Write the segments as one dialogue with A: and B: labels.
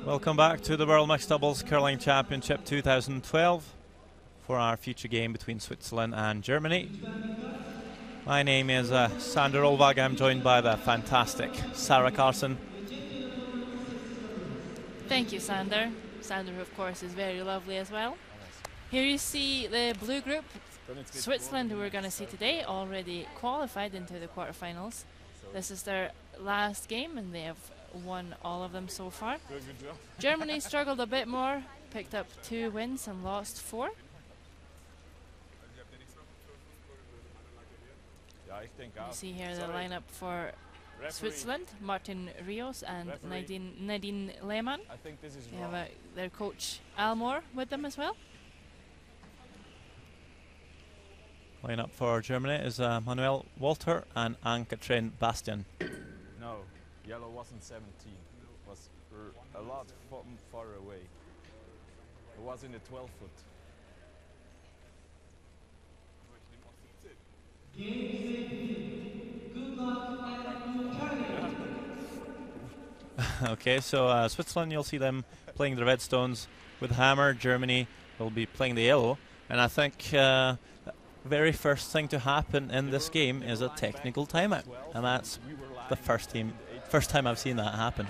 A: Welcome back to the World Mixed Doubles Curling Championship 2012 for our future game between Switzerland and Germany. My name is Sander Olvag. I'm joined by the fantastic Sarah Carson.
B: Thank you, Sander. Sander, of course, is very lovely as well. Here you see the blue group. Switzerland, who we're going to see today, already qualified into the quarterfinals. This is their last game, and they have won all of them so far. Germany struggled a bit more, picked up 2 wins and lost 4. You see here the lineup for Switzerland: Martin Rios and Nadine Lehmann. They have their coach Almor with them as well.
A: Lineup for Germany is Manuel Walter and Ann-Katrin Bastian.
C: No, yellow wasn't 17. It was a lot far away. It was in the 12-foot.
A: Okay, so Switzerland, you'll see them playing the red stones with hammer. Germany will be playing the yellow. And I think the very first thing to happen in this game is a technical timeout. And that's the first time I've seen that happen.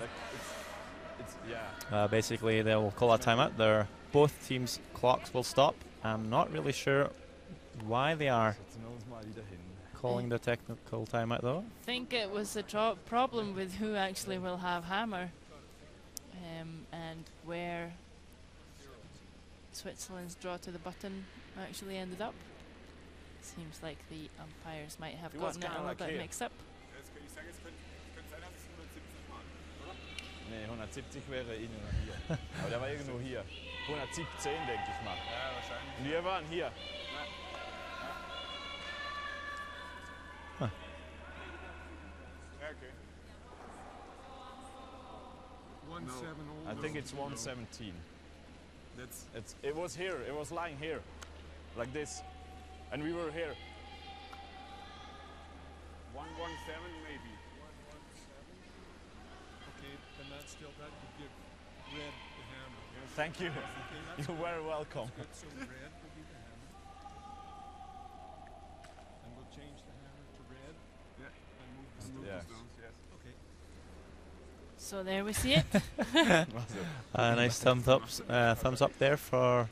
A: Basically, they will call a timeout. Both teams' clocks will stop. I'm not really sure why they are calling the technical timeout, though.
B: I think it was a problem with who actually will have hammer and where Switzerland's draw to the button actually ended up. Seems like the umpires might have gotten it a little bit mixed up.
C: Nee, 170 wäre ihn oder hier. Aber der war irgendwo hier. 117, denke ich mal. Ja, wahrscheinlich. Und wir waren hier.
A: Huh.
C: Okay. I think it's 117. It was here. It was lying here, like this, and we were here.
D: 117 maybe. 117. Okay, then that's still that would give red the hammer.
C: Yes. Thank you. Okay, you're very welcome.
D: So red will be the hammer, and we'll change the hammer to red. Yeah. And move the stones. Yes. Okay.
B: So there we see it.
A: A nice thumbs up there from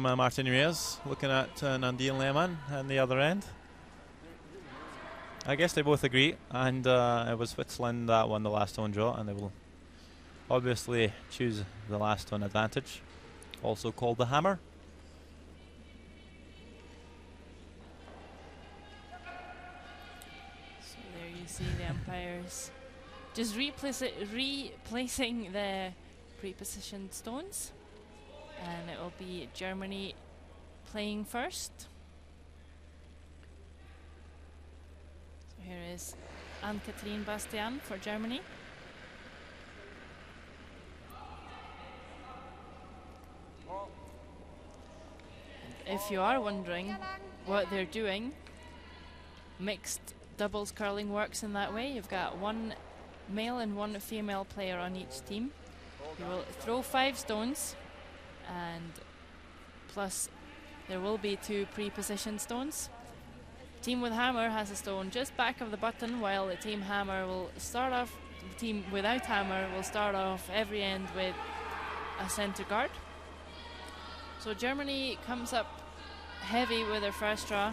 A: Martin Rios, looking at Nadine Lehmann on the other end. I guess they both agree, and it was Switzerland that won the last stone draw, and they will obviously choose the last stone advantage, also called the hammer.
B: So there you see the umpires just replacing the pre-positioned stones, and it will be Germany playing first. So here is Ann-Katrin Bastian for Germany. And if you are wondering what they're doing, mixed doubles curling works in that way. You've got 1 male and 1 female player on each team. You will throw 5 stones, and plus there will be 2 pre-positioned stones. Team with hammer has a stone just back of the button, while the team hammer will start off. The team without hammer will start off every end with a center guard. So Germany comes up heavy with their first draw.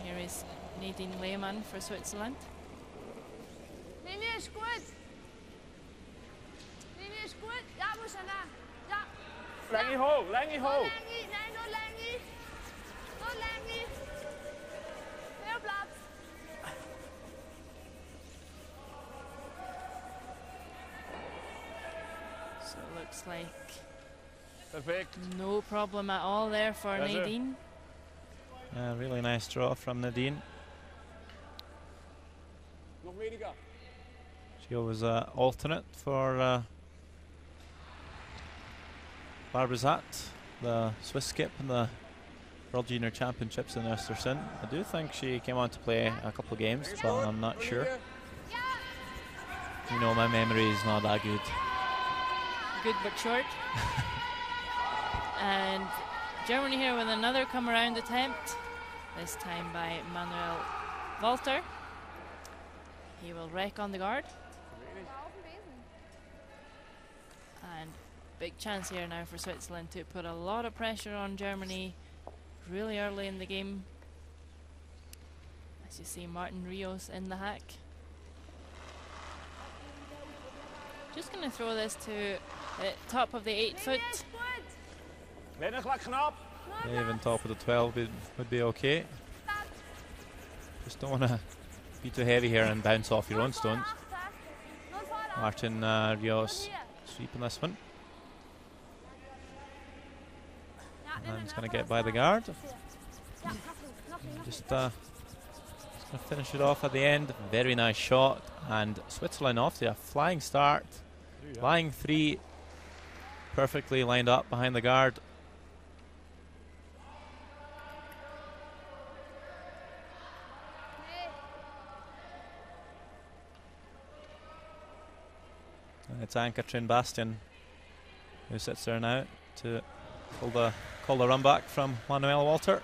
B: Here is Nadine Lehmann for Switzerland.
E: Linie ist gut. Linie ist gut. Ja, muss er nach. Ja.
C: Länge hoch, Länge hoch.
E: Nein, nur Länge. Nur Länge. Mehr Platz.
B: So it looks like
C: Perfect.
B: no problem at all there for Nadine.
A: Really nice draw from Nadine.
C: Noch weniger.
A: She was alternate for Barbara Zatt, the Swiss skip in the World Junior Championships in Östersund. I do think she came on to play a couple of games, but I'm not sure. You know, my memory is not that good.
B: good but short. And Germany here with another come around attempt, this time by Manuel Walter. He will wreck on the guard. And big chance here now for Switzerland to put a lot of pressure on Germany really early in the game. As you see Martin Rios in the hack. Just going to throw this to the top of the 8 foot.
A: Yeah, even top of the 12 would be okay. Just don't want to be too heavy here and bounce off your own stones. Martin Rios sweeping this one. And he's going to get by the guard. Just going to finish it off at the end. Very nice shot. And Switzerland off to a flying start. Flying 3. Perfectly lined up behind the guard. And it's Ann-Katrin Bastian who sits there now to call the run back from Manuel Walter.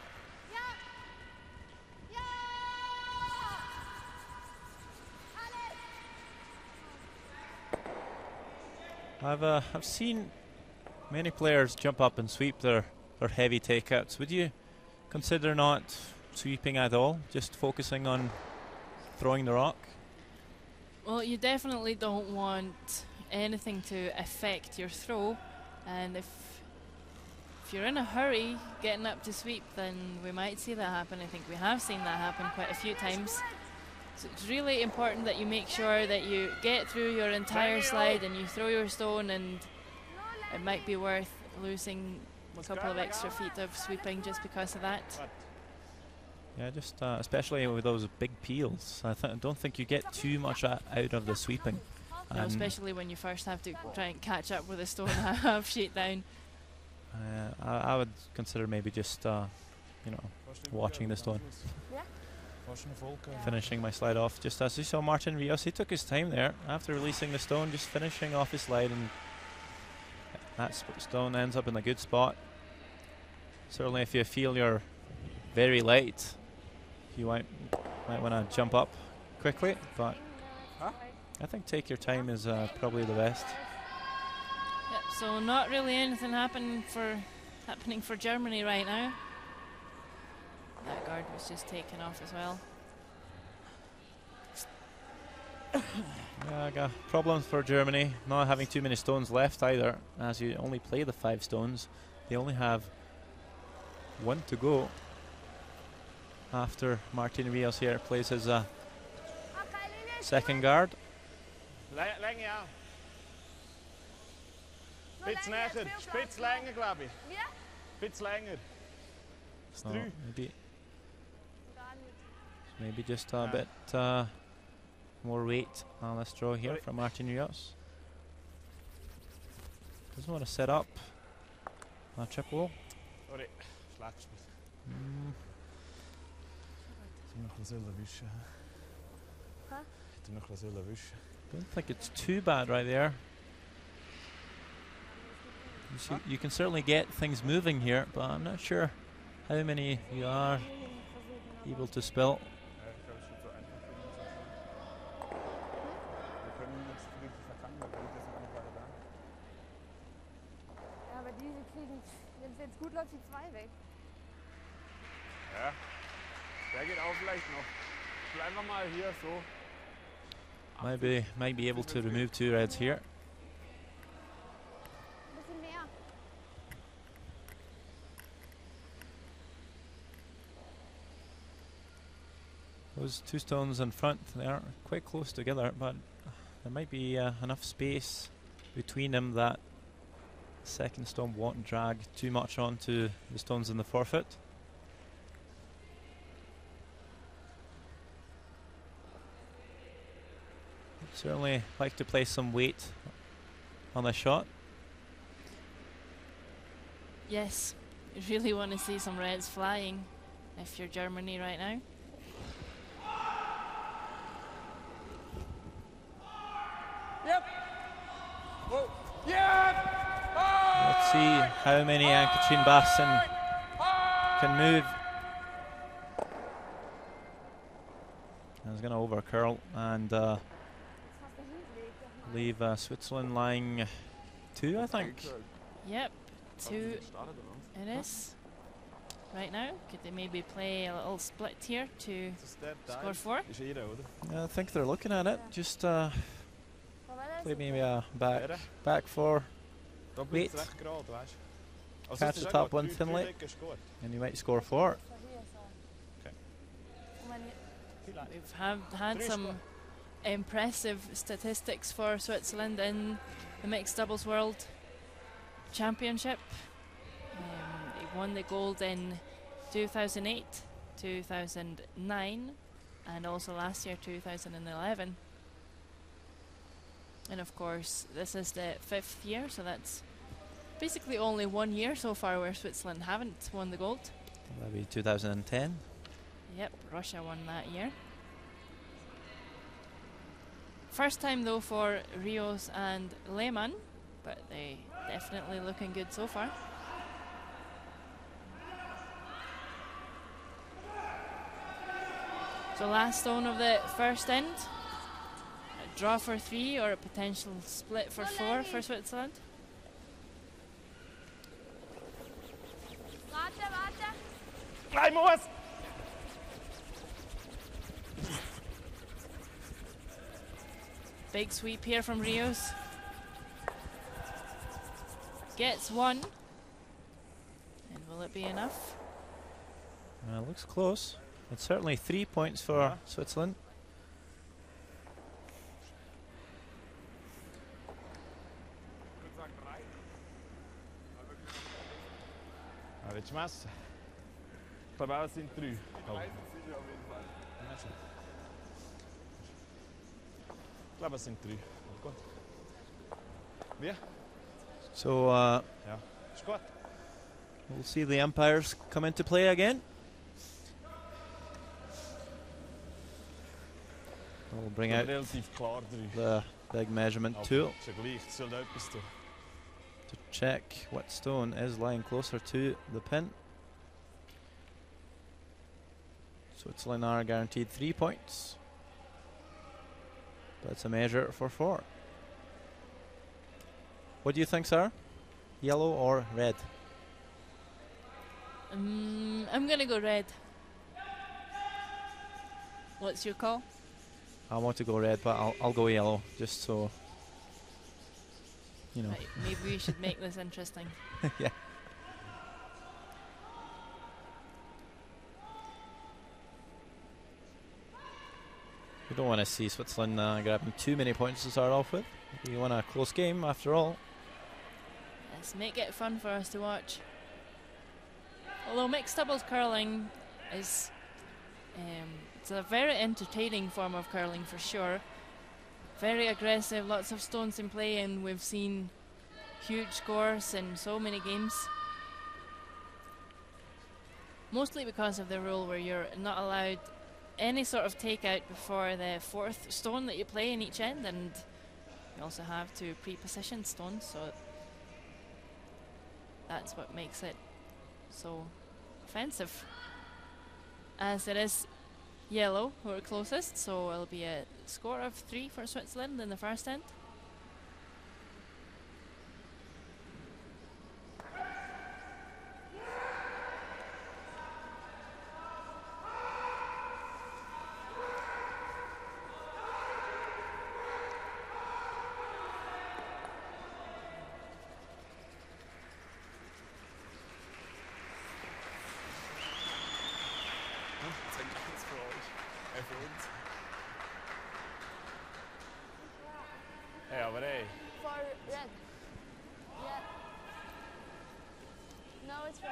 A: I've seen many players jump up and sweep their heavy takeouts. Would you consider not sweeping at all, just focusing on throwing the rock?
B: Well, you definitely don't want anything to affect your throw, and if you're in a hurry getting up to sweep, then we might see that happen. I think we have seen that happen quite a few times. So it's really important that you make sure that you get through your entire slide and you throw your stone, and it might be worth losing a couple of extra feet of sweeping just because of that.
A: Yeah, just especially with those big peels. I don't think you get too much out of the sweeping.
B: No, especially when you first have to try and catch up with a stone half sheet down.
A: I would consider maybe just watching the stone. Finishing my slide off, just as you saw Martin Rios, he took his time there after releasing the stone, just finishing off his slide, and that stone ends up in a good spot. Certainly if you feel you're very light, you might want to jump up quickly, but I think take your time is probably the best.
B: Yep, so not really anything happening for Germany right now. That guard was just taken off as well.
A: Yeah, I got problems for Germany not having too many stones left either, as you only play the 5 stones. They only have 1 to go after Martin Rios here plays his second guard.
C: Spitz länger, glaube ich. Spitz länger.
A: So maybe just a bit more weight on this draw here from Martin Rios. Doesn't want to set up a triple. Don't think it's too bad right there. You can certainly get things moving here, but I'm not sure how many you are able to spill.
E: Ja, aber diese kriegen, wenn es jetzt gut läuft, die 2 weg.
C: Ja, der geht auch vielleicht noch. Bleib einfach mal hier so.
A: Might be able to remove 2 reds here. Those 2 stones in front, they are quite close together, but there might be enough space between them that the second stone won't drag too much onto the stones in the forefoot. Certainly like to place some weight on the shot.
B: Yes, you really want to see some reds flying if you're Germany right now.
C: Yep. Whoa. Yep.
A: see how many Ann-Katrin Basson can move. And he's going to over curl and leave Switzerland lying 2, I think.
B: Yep, 2 it is. Right now, could they maybe play a little split here to score 4?
A: Yeah, I think they're looking at it. Just play maybe a back 4. Wait. Catch the top one thinly, and you might score 4.
B: We've had some impressive statistics for Switzerland in the Mixed Doubles World Championship. They won the gold in 2008, 2009, and also last year 2011. And of course, this is the 5th year, so that's basically only 1 year so far where Switzerland haven't won the gold.
A: That'll be 2010.
B: Yep, Russia won that year. First time though for Rios and Lehmann, but they definitely looking good so far. So last stone of the first end. A draw for 3 or a potential split for 4 for Switzerland. Big sweep here from Rios. Gets 1. And will it be enough?
A: Looks close. It's certainly 3 points for Switzerland.
C: Willst du messen? Ich glaube auch, es sind 3. Ich glaube, es sind 3. Gut. Wie?
A: So
C: Ja, ist gut.
A: we'll see the umpires come into play again. We'll bring out
C: Relativ klar 3.
A: the big measurement tool
C: Ist ja gleich, es soll etwas tun.
A: to check what stone is lying closer to the pin. Switzerland are guaranteed 3 points. But it's a measure for 4. What do you think, sir? Yellow or red?
B: I'm gonna go red. What's your call?
A: I want to go red, but I'll go yellow, just so, you know.
B: Right, maybe we should make this interesting.
A: Yeah. We don't want to see Switzerland grabbing too many points to start off with. We want a close game, after all.
B: Let's make it fun for us to watch. Although mixed doubles curling is it's a very entertaining form of curling for sure. Very aggressive, lots of stones in play, and we've seen huge scores in so many games. Mostly because of the rule where you're not allowed any sort of takeout before the 4th stone that you play in each end, and you also have 2 pre-positioned stones, so that's what makes it so offensive. As it is yellow who are closest, so it'll be a score of 3 for Switzerland in the first end.
C: Hey, aber hey.
E: For red. Yeah. No, it's red.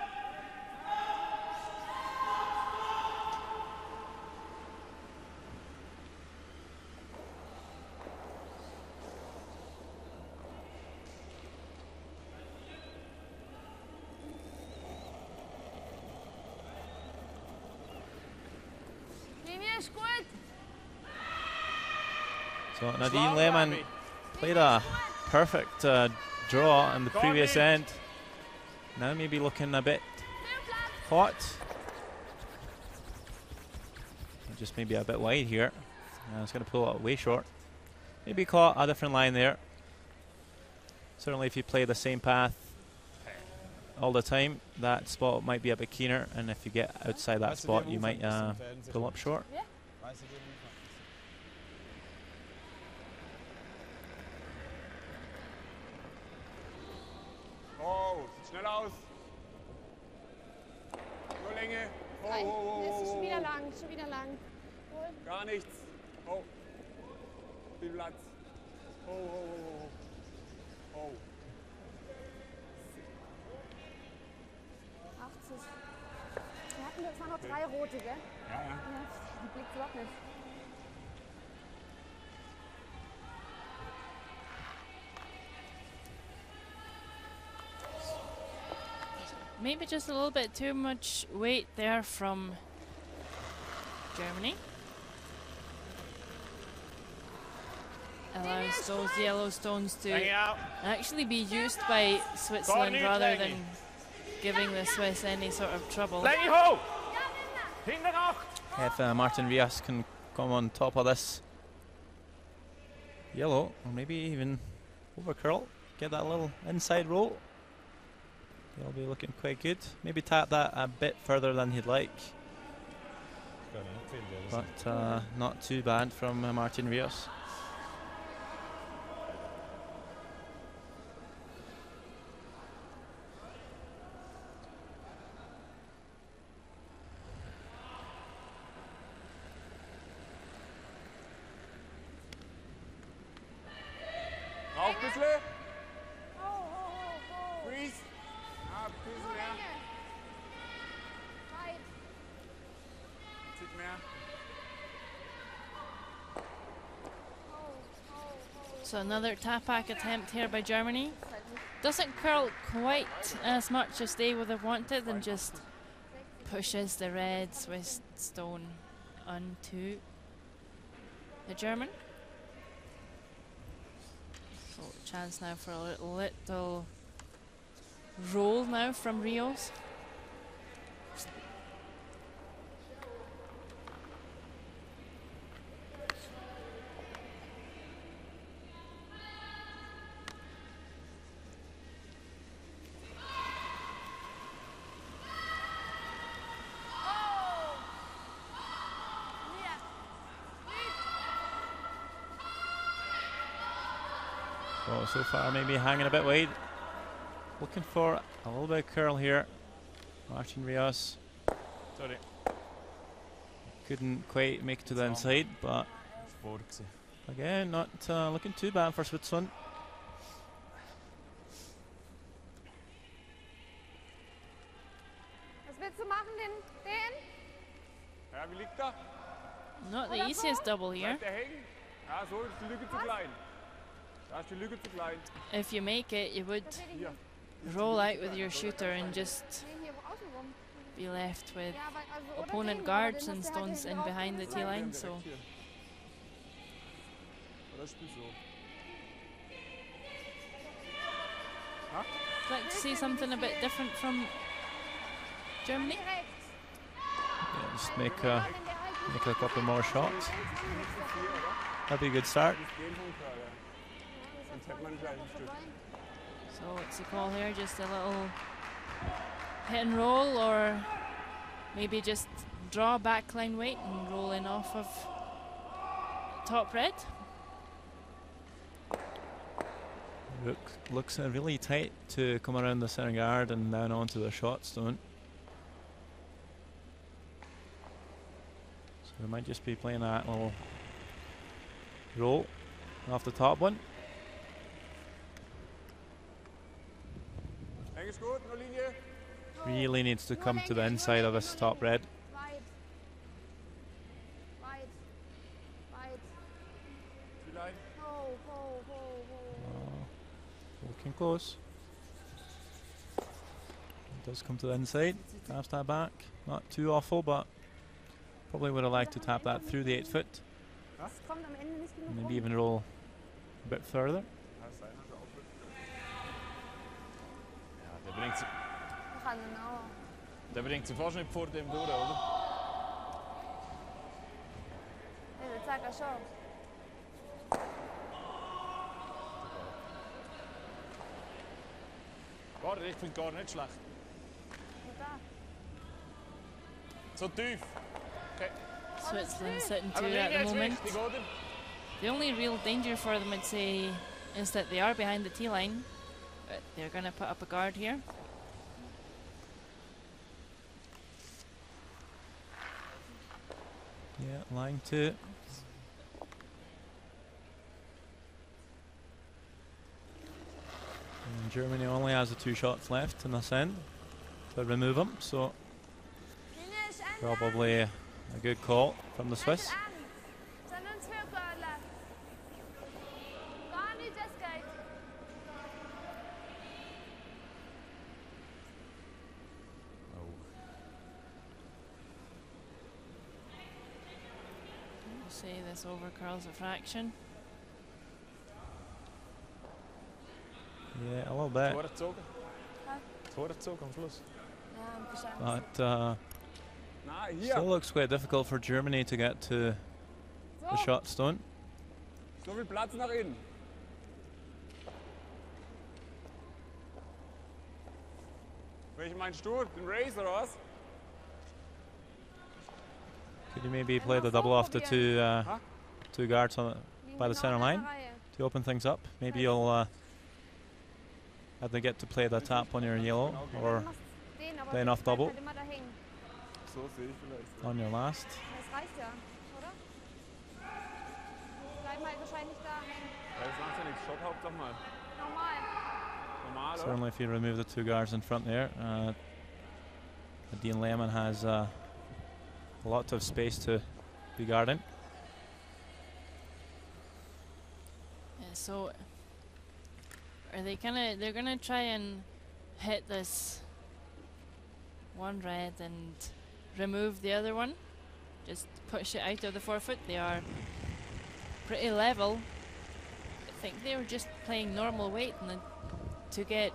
E: Mimi is goed.
A: So Nadine Lehmann played a perfect draw in the previous end. Now maybe looking a bit hot. Just maybe a bit wide here. It's going to pull it way short. Maybe caught a different line there. Certainly if you play the same path all the time, that spot might be a bit keener, and if you get outside that spot, you might pull up short.
C: Oh, schnell aus. Nur Länge. Oh,
E: Nein,
C: oh, oh,
E: das ist
C: oh,
E: schon wieder
C: oh.
E: lang, schon wieder lang. Wohl.
C: Gar nichts. Oh. Viel Platz. Oh, oh, oh, oh. Oh.
E: 80. Es waren noch 3 rote, gell?
C: Ja, ja.
E: Ja, die blickt überhaupt nicht.
B: Maybe just a little bit too much weight there from Germany. Allows those yellow stones to actually be used by Switzerland rather than giving the Swiss any sort of trouble.
A: If Martin Rias can come on top of this yellow, or maybe even over curl, get that little inside roll, he'll be looking quite good. Maybe tap that a bit further than he'd like, but not too bad from Martin Rias.
C: Noch ein bisschen. Freeze. Ein bisschen mehr.
E: Weit.
C: Tick mehr.
B: So another tap-back attempt here by Germany. Doesn't curl quite as much as they would have wanted, and just pushes the red Swiss stone onto the German. So chance now for a little roll now from Rios.
A: So far maybe hanging a bit wide. Looking for a little bit of curl here. Martin Rios.
C: Sorry.
A: Couldn't quite make it to the inside, but again, not looking too bad for Switzerland.
E: Was willst du machen, den?
C: Ja, wie liegt er?
B: Not the easiest double here.
C: Bleibt er hängen? Ja, so ist die Lücke zu klein. Da ist die Lücke zu klein.
B: If you make it, you would
C: Hier.
B: roll out with your shooter and just
E: Nee, hier außenrum.
B: be left with
E: Ja, weil also
B: opponent guards and stones in behind the T-line, so
C: Oder spielst du?
B: I'd like to see something a bit different from Germany.
A: Yeah, just make a couple more shots. That'd be a good start.
C: Sonst hätte man gleich ein Stück.
B: So what's the call here? Just a little hit and roll, or maybe just draw backline weight and roll in off of top red.
A: Looks really tight to come around the center guard and down onto the shot stone. So we might just be playing that little roll off the top one.
C: Eng ist gut, nur Linie.
A: Really needs to come to the inside of this top red.
E: Weit. Weit. Weit.
C: Die Line.
E: Ho, ho, ho, ho.
A: Looking close. It does come to the inside. Taps that back. Not too awful, but probably would have liked to tap that through the 8 foot.
E: Es kommt am Ende nicht genug
A: Maybe
E: rum.
A: even roll a bit further.
C: Ja, der bringt
E: kann er noch.
C: Der bringt sie fast nicht vor dem durch, oder?
E: Ich würde sagen schon.
C: Ich finde gar nicht schlecht.
E: Und da.
C: So tief. Okay.
B: Switzerland sitting
C: Aber
B: two at the
C: jetzt
B: moment.
C: richtig, oder?
B: The only real danger for them, I'd say, is that they are behind the tee line. But they're going to put up a guard here.
A: Yeah, line 2. And Germany only has the 2 shots left in this end to remove them, so
E: Finish,
A: probably a good call from the Swiss.
E: Sind uns für Görler. Gar nicht, das geht.
B: We'll say this over curls a fraction.
A: Yeah, a little bit.
C: Vorgezogen. Vorgezogen am Schluss.
E: Ja, wahrscheinlich.
A: But
C: Nein,
A: still looks quite difficult for Germany to get to the shot stone.
C: So viel Platz nach innen. Welchen meinst du? Den Race oder was?
A: Could you maybe play the double off the two guards on by the center line to open things up? Maybe you'll either get to play the tap on your yellow or play an off double
C: So sehe ich vielleicht.
A: on your last.
E: Das reicht ja, oder? Bleiben halt wahrscheinlich da hängen.
C: Das macht ja nichts. Shot Hauptsache mal.
E: Normal.
C: Normal, oder?
A: Certainly, if you remove the 2 guards in front there, Dean Lehman has a lot of space to be guarding.
B: Yeah, so are they they're gonna try and hit this one red and remove the other one, just push it out of the forefoot. They are pretty level. I think they were just playing normal weight, and then to get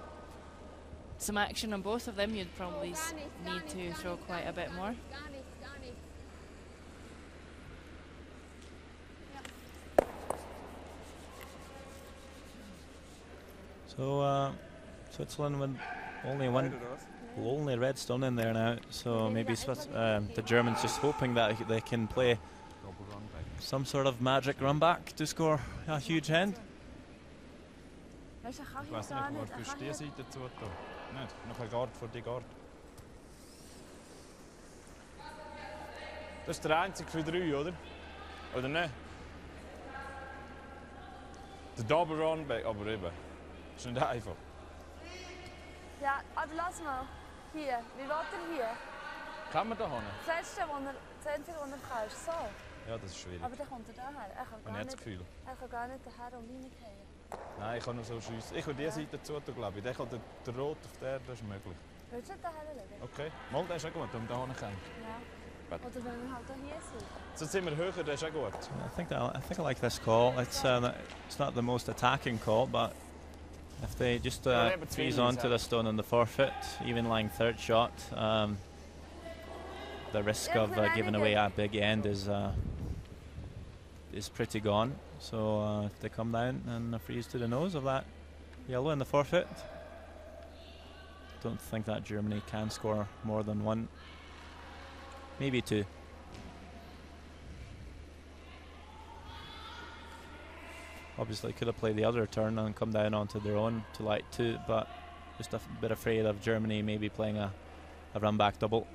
B: some action on both of them, you'd probably need to throw quite a bit more.
E: Gar nichts, gar nichts.
A: So Switzerland with only one only red stone in there now, so maybe the Germans just hoping that they can play some sort of magic run back to score a huge end.
E: Weißt du, kann
C: Ich
E: ich
C: weiß
E: gar
C: nicht,
E: nicht.
C: ob du die Seite zu tun. Nicht? Noch ein Guard vor die Guard. Das ist der einzige für 3, oder? Oder nicht? Der Double Run Back, aber eben. Ist nicht einfach.
E: Ja, aber lass mal. Hier, wie will er hier?
C: Kann man da hin?
E: Das Einzige, was er kann, ist so.
C: Ja, das ist schwierig.
E: Aber dann kommt er daher. Er kann
C: Habe ich das Gefühl.
E: gar nicht daher und reingehen.
C: Nein, ich kann nur so schiessen. Ich will die Seite zu tun, glaube ich. Der kann der Rot auf der, das ist möglich.
E: Willst du nicht daher legen?
C: Okay. Mal, der ist auch gut, wenn wir da hinkommen.
E: Ja. Oder wenn wir halt hier sind.
C: So sind wir höher, der ist auch gut.
A: I think I like this call. It's not the most attacking call, but if they just freeze onto the stone on the forfeit, even lying 3rd shot, the risk of giving away a big end is pretty gone. So if they come down and freeze to the nose of that yellow in the forfeit, don't think that Germany can score more than 1, maybe 2. Obviously could have played the other turn and come down onto their own to light 2, but just a bit afraid of Germany maybe playing a run back double.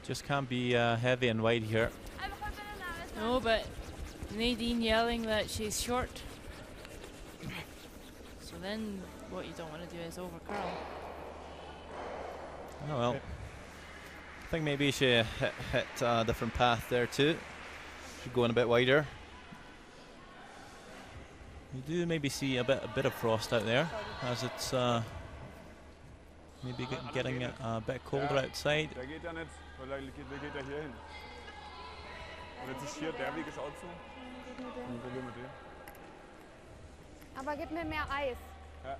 A: Just can't be heavy and wide here.
B: No, but Nadine yelling that she's short. So then what you don't want to do is over curl.
A: Oh well. I think maybe she hit a different path there too. Should go in a bit wider. You do maybe see a bit of frost out there as it's maybe getting a bit colder outside.
C: Der geht ja nicht, weil der geht ja hier hin. Und jetzt ist hier der Weg ist auch zu. Dann probieren wir den.
E: Aber gib mir mehr Eis.
C: Ja.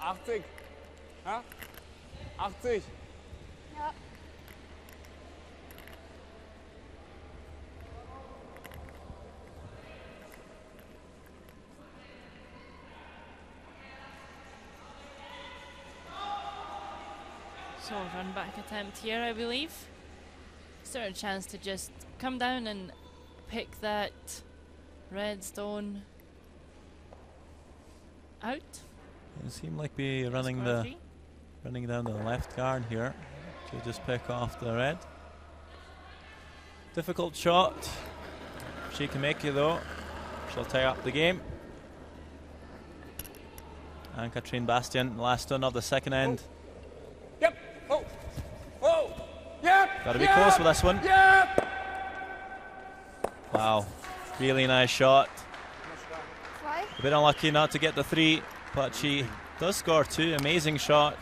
C: 80. Ja? 80.
E: Ja.
B: So run back attempt here, I believe. Is there a chance to just come down and pick that red stone out?
A: It seemed like be running down the left guard here to just pick off the red. Difficult shot. She can make it though. She'll tie up the game. And Katrine Bastian, last stone of the second end.
C: Yep. Oh. Oh. Yep.
A: Got to be close with this one.
C: Yep.
A: Wow. Really nice shot.
E: Zwei.
A: A bit unlucky not to get the 3, but she does score 2. Amazing shot.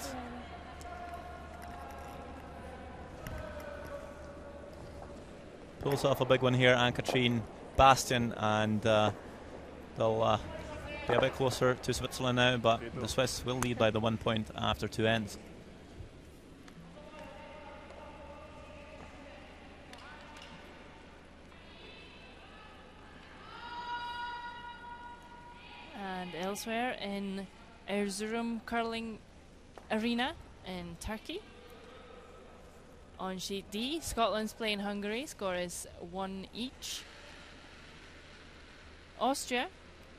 A: Pulls off a big one here, Anne-Katrine Bastian, and they'll be a bit closer to Switzerland now, but the Swiss will lead by the 1 point after 2 ends.
B: And elsewhere in Ezurum curling arena in Turkey. On sheet D, Scotland's playing Hungary. Score is 1 each. Austria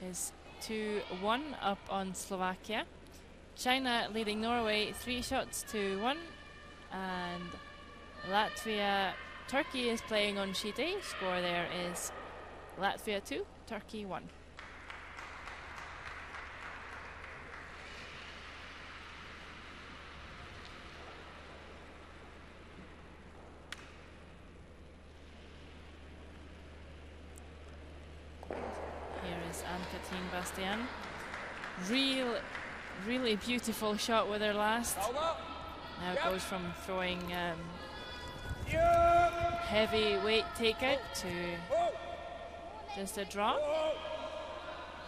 B: is 2-1 up on Slovakia. China leading Norway 3 shots to 1. And Latvia, Turkey is playing on sheet A. Score there is Latvia 2, Turkey 1. Anne-Katrine Bastian. Really beautiful shot with her last. Now goes from throwing heavy weight takeout to just a drop.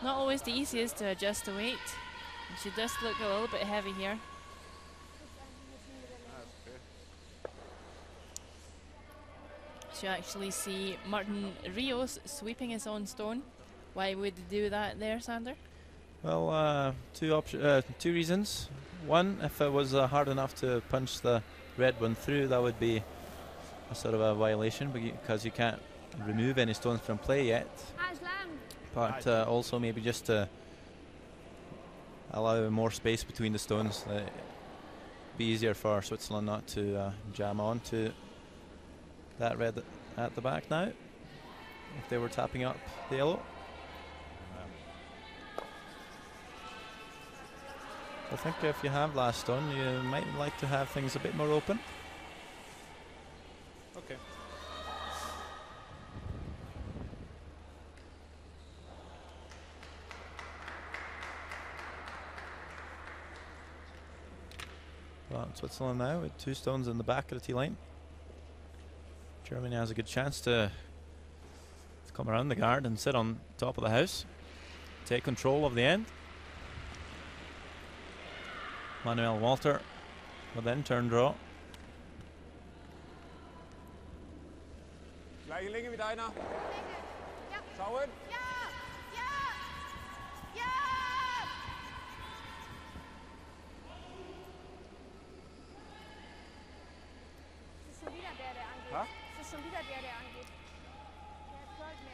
B: Not always the easiest to adjust the weight. And she does look a little bit heavy here. So you actually see Martin Rios sweeping his own stone. Why would you do that there, Sander?
A: Well, two reasons. One, if it was hard enough to punch the red one through, that would be a sort of a violation because you can't remove any stones from play yet. But also maybe just to allow more space between the stones. It'd be easier for Switzerland not to jam on to that red at the back now if they were tapping up the yellow. I think if you have last stone, you might like to have things a bit more open.
C: Okay.
A: Well, Switzerland now with 2 stones in the back of the tee line. Germany has a good chance to come around the guard and sit on top of the house, take control of the end. Manuel Walter will then turn draw.
C: Gleiche Länge wie deiner. Schauen.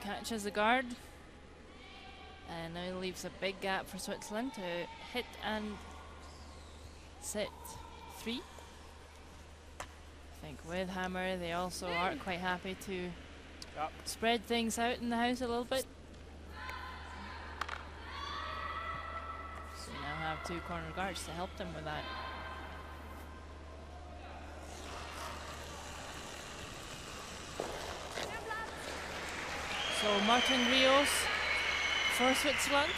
B: Catches the guard. And now leaves a big gap for Switzerland to hit and set 3. I think with hammer they also are quite happy to spread things out in the house a little bit. So we now have 2 corner guards to help them with that. So Martin Rios for Switzerland.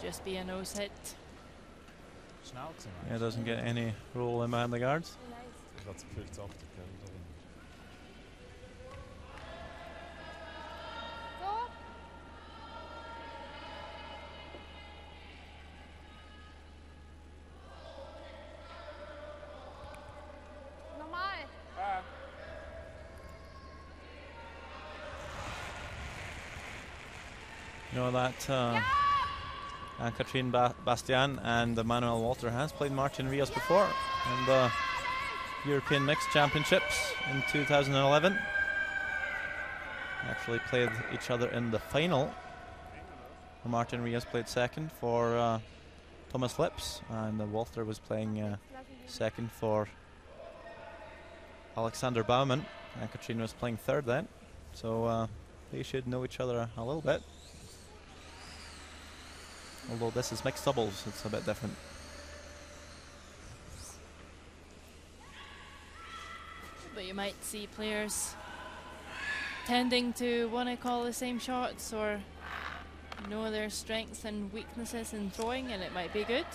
B: just be a nose hit.
A: Yeah, doesn't get any roll in behind the guards.
C: That's picked up the counter.
E: Normal.
A: You know that Katrine Bastian and Manuel Walter has played Martin Rios before in the European Mixed Championships in 2011. Actually played each other in the final. Martin Rios played second for Thomas Lips, and Walter was playing second for Alexander Baumann, and Katrina was playing third then. So they should know each other a little bit. Although this is mixed doubles, it's a bit different.
B: But you might see players tending to want to call the same shots or know their strengths and weaknesses in throwing, and it might be good.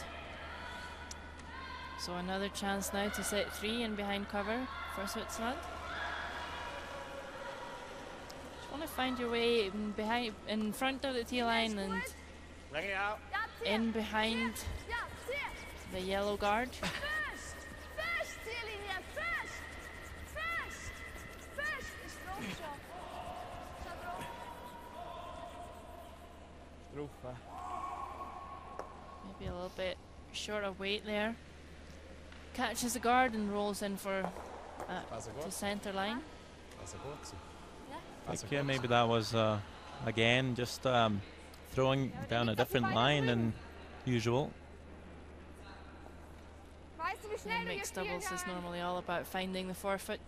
B: So another chance now to set 3 in behind cover for Switzerland. Just want to find your way in front of the tee line and in behind the yellow guard. Maybe a little bit short of weight there. Catches the guard and rolls in for the centre line.
A: I think maybe that was again just throwing down a different line than usual.
B: And mixed doubles is normally all about finding the forefoot.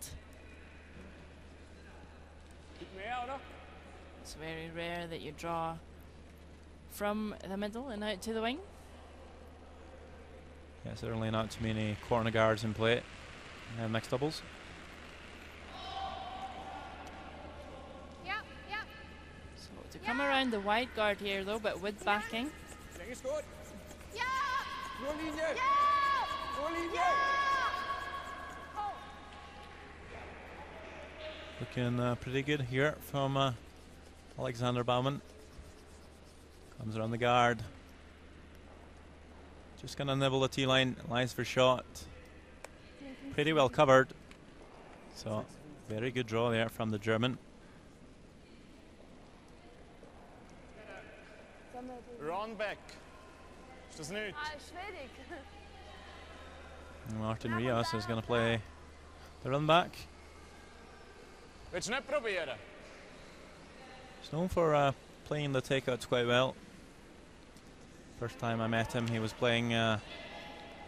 B: It's very rare that you draw from the middle and out to the wing.
A: Yeah, certainly not too many corner guards in play in mixed doubles.
B: So to come around the wide guard here though, but with backing.
A: Looking pretty good here from Alexander Baumann. Comes around the guard. Just gonna nibble the tee line, lies for shot. Pretty well covered. So very good draw there from the German.
C: Run back. Is das nicht?
A: Martin Rios is gonna play the run back.
C: Willst du nicht probieren?
A: He's known for playing the takeouts quite well. First time I met him, he was playing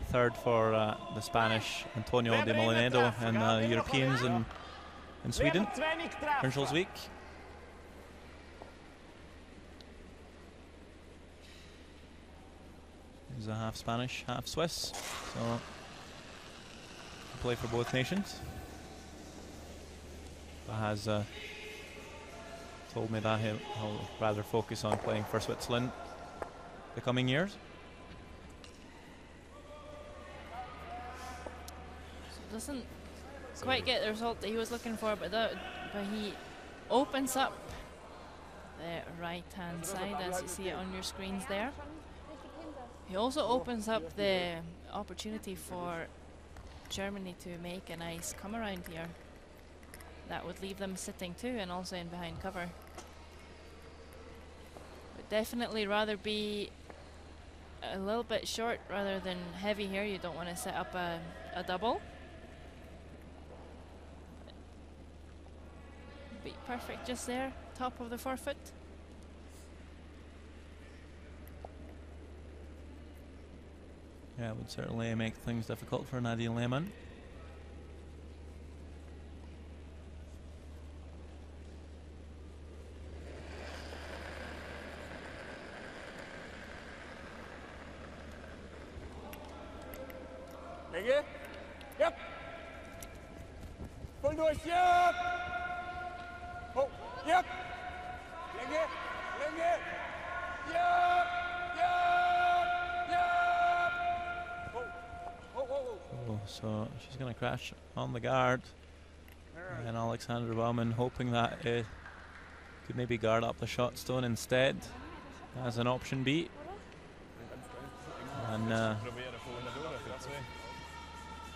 A: third for the Spanish Antonio de Molinedo and Europeans in Sweden, Örnsköldsvik. He's a half Spanish, half Swiss, so he play for both nations. But has told me that he'll rather focus on playing for Switzerland the coming years.
B: So doesn't quite get the result that he was looking for, but he opens up the right hand side as you see it on your screens there. He also opens up the opportunity for Germany to make a nice come around here. That would leave them sitting too and also in behind cover. Would definitely rather be a little bit short rather than heavy here. You don't want to set up a double. Be perfect just there, top of the forefoot.
A: Yeah, it would certainly make things difficult for Nadine Lehmann.
C: Länge. Yep. Voll durch. Yep. Oh. Yep. Länge. Länge. Yep. Yep.
A: So she's going to crash on the guard. And Alexandra Baumann hoping that could maybe guard up the shot stone instead as an option B. And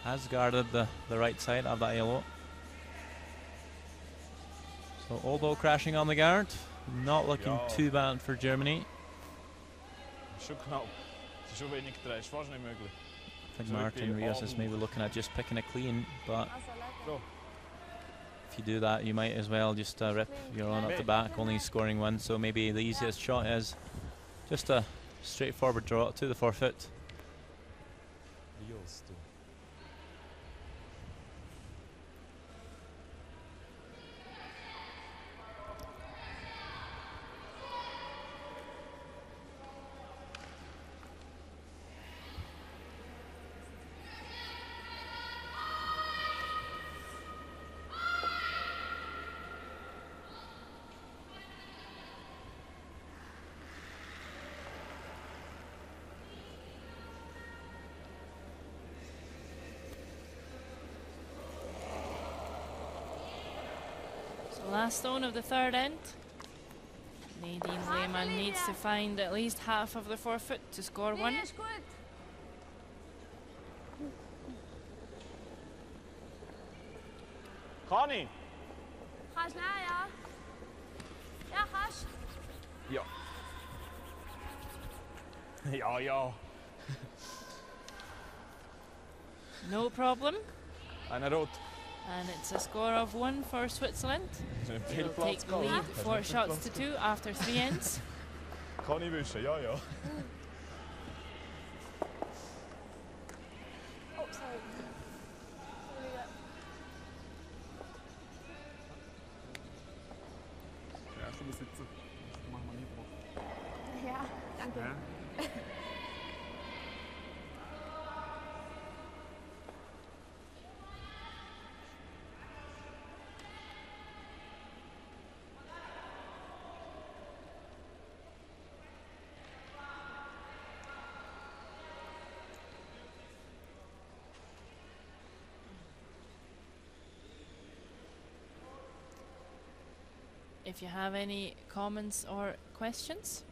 A: has guarded the right side of that yellow. So although crashing on the guard, not looking too bad for Germany. I think Martin Rios is maybe looking at just picking it clean, but if you do that, you might as well just rip your own up the back, only scoring one. So maybe the easiest shot is just a straightforward draw to the forfeit.
B: Last stone of the third end. Nadine Lehmann needs to find at least half of the forfeit to score one.
C: Connie!
E: Ga eens na, ja. Ja, gas.
C: Ja. Ja, ja.
B: No problem.
C: Eine rot.
B: And it's a score of 1 for Switzerland. They'll take the lead 4 shots to 2 after 3 ends.
C: Connie wischen, ja, ja.
E: Oh, sorry.
D: Ja, schon mal sitzen. Machen wir nicht drauf.
E: Ja, danke.
D: Ja.
B: If you have any comments or questions,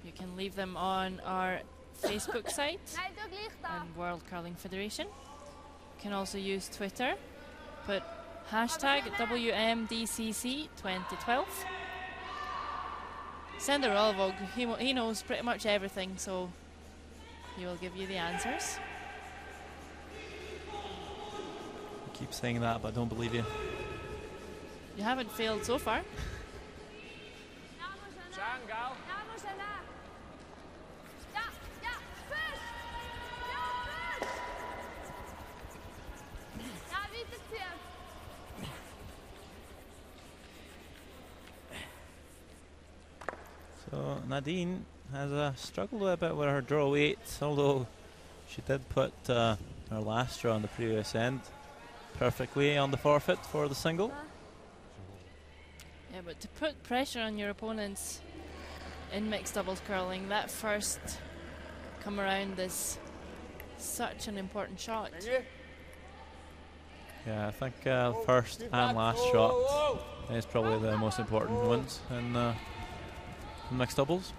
B: you can leave them on our Facebook site
E: Nee, doe ik licht dan.
B: and World Curling Federation. You can also use Twitter. Put hashtag WMDCC 2012. Send a Rolvog. He knows pretty much everything, so he will give you the answers.
A: I keep saying that, but I don't believe you.
B: You haven't failed so far.
C: Shaan, Gal.
E: Ja, moest daarna. Ja, ja, first. Ja, first. Ja, wie het hier?
A: So Nadine has struggled a bit with her draw weight, although she did put her last draw on the previous end perfectly on the forfeit for the single.
B: Yeah, but to put pressure on your opponents in mixed doubles curling, that first come around is such an important shot.
A: Yeah, I think first and last shot is probably the most important ones in mixed doubles.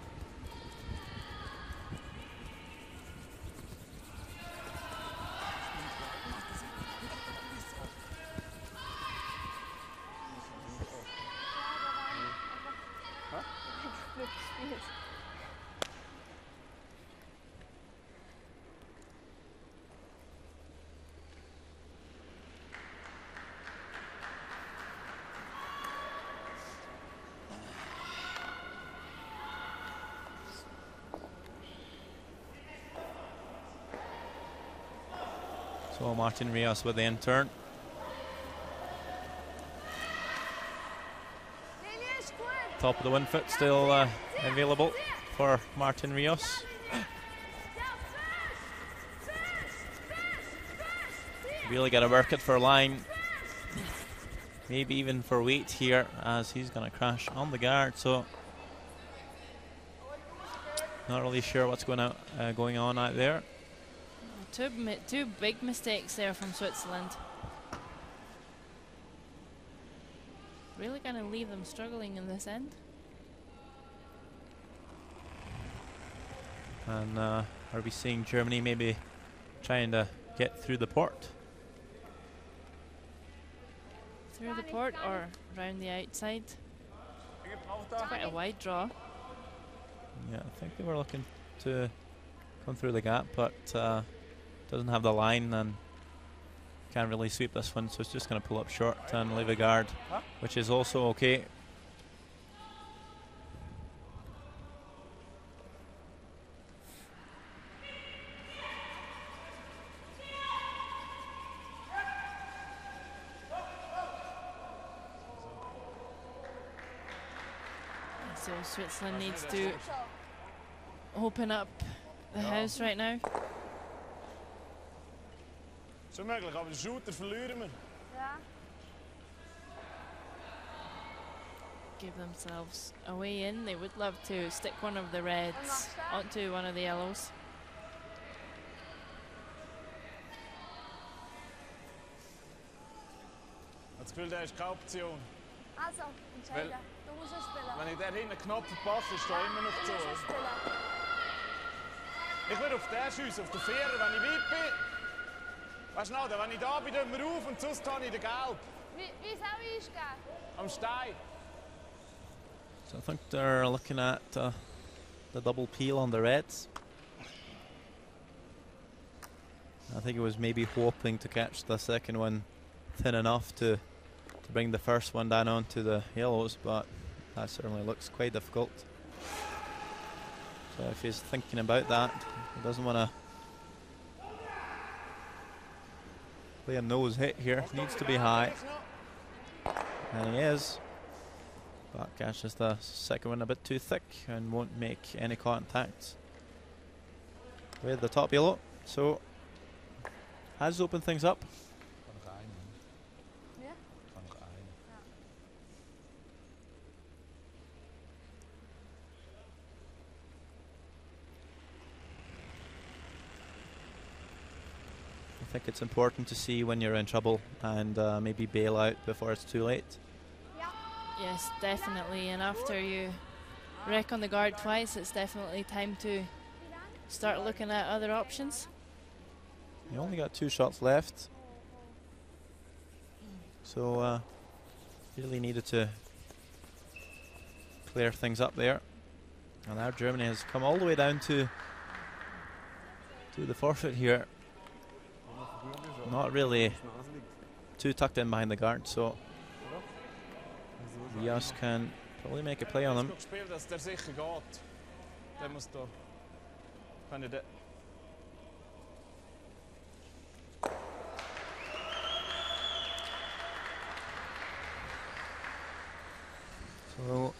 A: So Martin Rios with the in-turn. Top of the win foot still available for Martin Rios. Really got to work it for line. Maybe even for weight here, as he's going to crash on the guard. So not really sure what's going on out there.
B: Two big mistakes there from Switzerland. Really going to leave them struggling in this end.
A: And are we seeing Germany maybe trying to get through the port?
B: Through the port or around the outside? It's quite a wide draw.
A: Yeah, I think they were looking to come through the gap, but doesn't have the line and can't really sweep this one, so it's just going to pull up short and leave a guard, which is also okay.
B: So Switzerland needs to open up the house right now.
C: Zo mogelijk, aber de shooter verlieren we.
E: Ja.
B: Give themselves a way in. They would love to stick one of the reds onto one of the yellows.
C: Het gevoel, dat is keine Option.
E: Also, entscheide. Du musst es spielen.
C: Wenn ich da hinten einen Knopf verpasse, stehe ich immer noch
E: Du
C: zu.
E: musst es spielen.
C: Ich würde auf den schiessen, auf den Vierer, wenn ich weit bin. Weißt du noch, wenn ich da bin, dann wir auf und sonst habe ich den Gelb.
E: Wie soll ich eingehen?
C: Am Stein.
A: So I think they're looking at the double peel on the reds. I think it was maybe hoping to catch the second one thin enough to bring the first one down onto the yellows, but that certainly looks quite difficult. So if he's thinking about that, he doesn't want to play a nose hit here. Needs to be high, and he is, but catches the second one a bit too thick and won't make any contact with the top yellow. So has opened things up. I think it's important to see when you're in trouble and maybe bail out before it's too late.
B: Yes, definitely. And after you wreck on the guard twice, it's definitely time to start looking at other options.
A: You only got 2 shots left, so really needed to clear things up there. And now Germany has come all the way down to the forfeit here. Not really too tucked in behind the guard, so Rios can probably make a play on them. So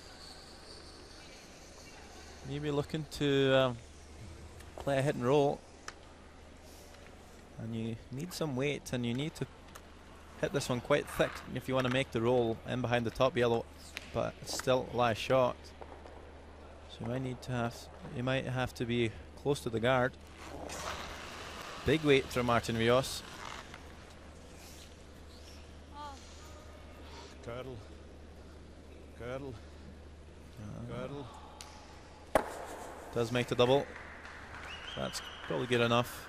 A: maybe looking to play a hit and roll. And you need some weight, and you need to hit this one quite thick if you want to make the roll in behind the top yellow, but it's still a live shot. So you might have to be close to the guard. Big weight from Martin Rios.
C: Girdle. Girdle. Girdle.
A: Does make the double. That's probably good enough.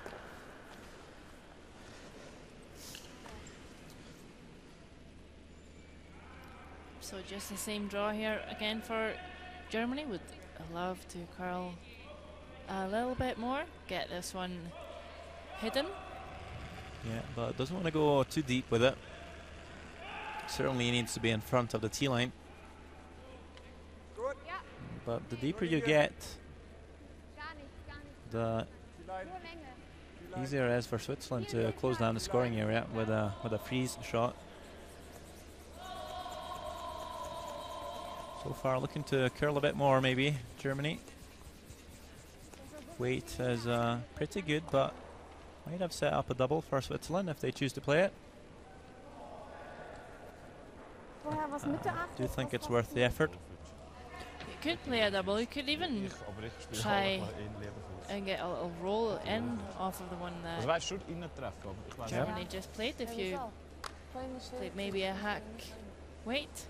B: So just the same draw here again for Germany. Would love to curl a little bit more, get this one hidden.
A: Yeah, but doesn't want to go too deep with it. Certainly needs to be in front of the tee line. But the deeper you get, the easier it is for Switzerland to close down the scoring area with a freeze shot. So far looking to curl a bit more maybe, Germany. Weight is pretty good, but might have set up a double for Switzerland if they choose to play it. I do think it's worth the effort.
B: could play a double. You could even
C: Aber ich spiele
B: try
C: einfach ihn lieber Fuß.
B: and get a little roll in off of the one
C: Also
B: that
C: weißt du, schon treffen, aber ich weiß
B: Germany just played. If you played maybe a hack weight,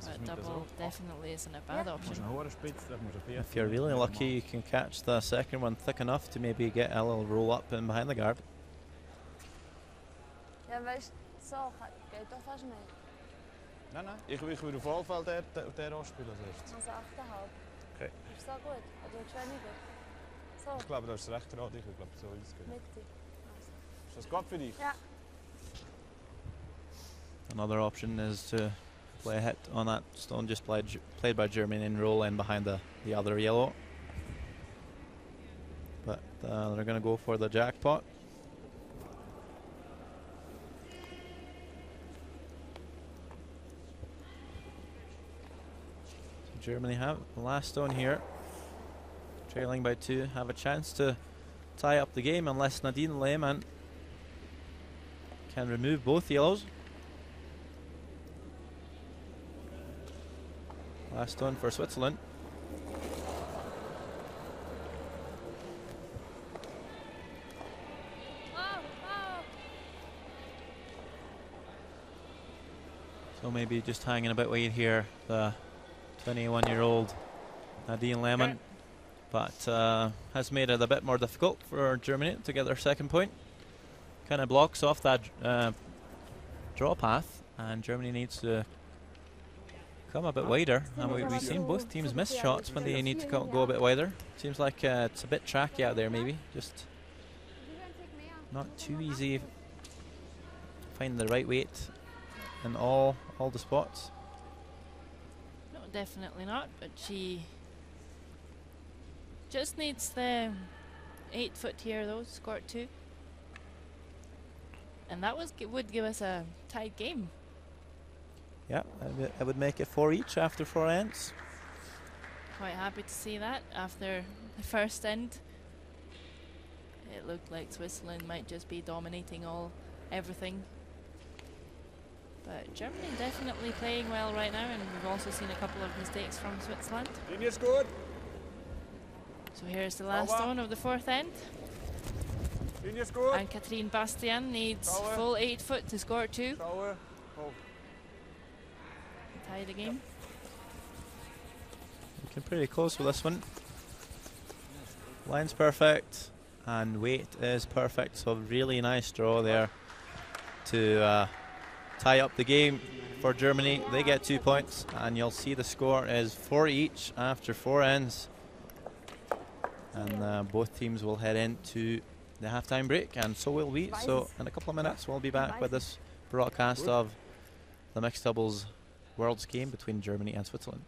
B: but double definitely isn't a bad option.
A: If you're really lucky, you can catch the second one thick enough to maybe get a little roll up in behind the guard.
E: Ja, weißt du, so geht doch fast nicht.
C: Nein, ich würde auf jeden Fall der anspielen als erstes.
E: Also 8,5.
A: Okay.
E: Ist so gut? Oder willst du weniger? So,
C: Ich glaube, das ist recht gerade. Ich glaube, so ist es gut.
E: Mitte.
C: Ist das gut für dich?
E: Ja.
A: Another option is to play a hit on that stone just played by Germany and roll in behind the other yellow. But they're going to go for the jackpot. So Germany have the last stone here, trailing by 2, have a chance to tie up the game unless Nadine Lehmann can remove both yellows. Last stone for Switzerland. So maybe just hanging a bit wide here, the 21-year-old Nadine Lehmann, but has made it a bit more difficult for Germany to get their second point. Kind of blocks off that draw path, and Germany needs to come a bit wider, and we've seen both teams miss shots when they need to go a bit wider. Seems like it's a bit tracky out there, maybe just not too easy finding the right weight in all the spots.
B: No, definitely not. But she just needs the 8 foot here, though, to score 2, and that would give us a tied game.
A: Yeah, I would make it 4 each after 4 ends.
B: Quite happy to see that after the first end. It looked like Switzerland might just be dominating everything. But Germany definitely playing well right now, and we've also seen a couple of mistakes from Switzerland.
C: Linier's gut.
B: So here's the last stone of the 4th end.
C: Linier's gut.
B: And Katrine Bastian needs full 8 foot to score 2. Tie the game.
A: Looking pretty close with this one. Line's perfect and weight is perfect, so really nice draw there to tie up the game for Germany. They get 2 points, and you'll see the score is 4 each after 4 ends, and both teams will head into the halftime break, and so will we. So in a couple of minutes we'll be back with this broadcast of the mixed doubles Worlds game between Germany and Switzerland.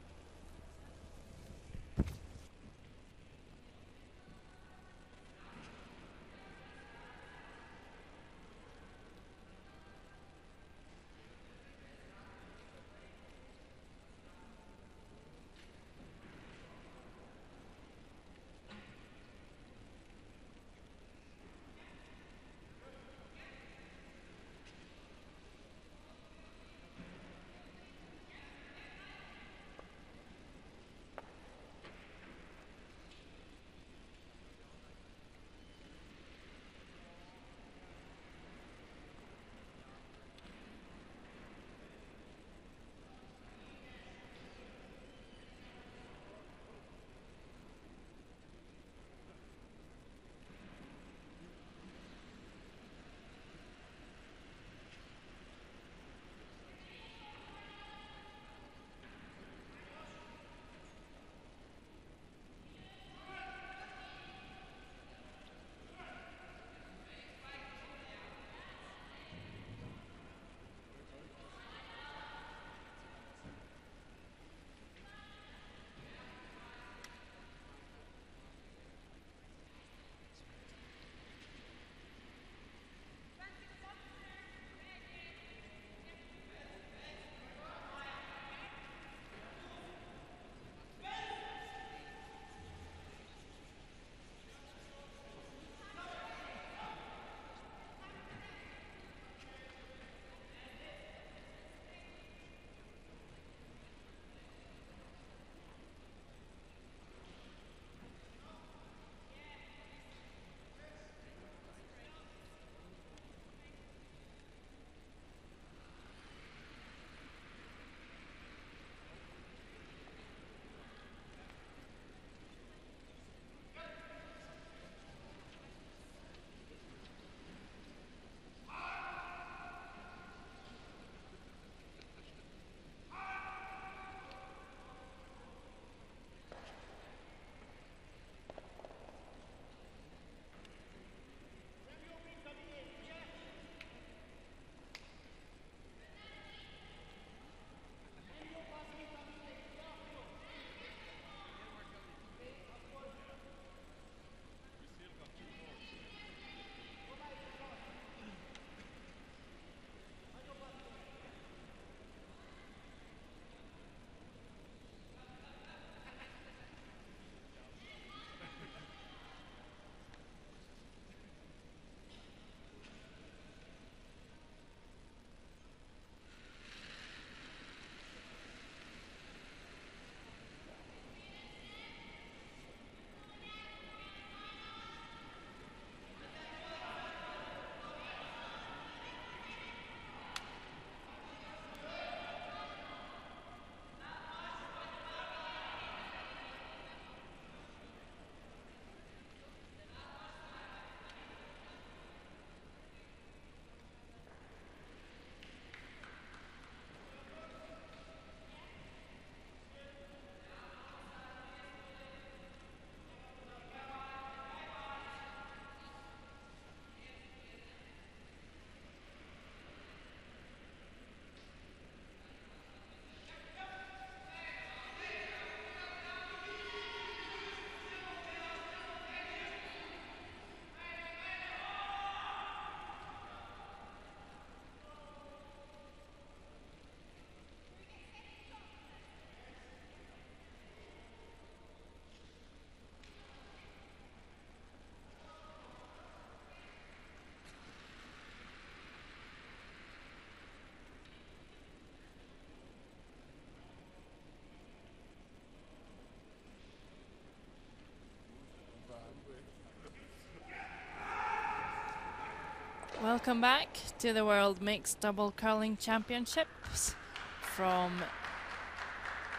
B: Welcome back to the World Mixed Double Curling Championships from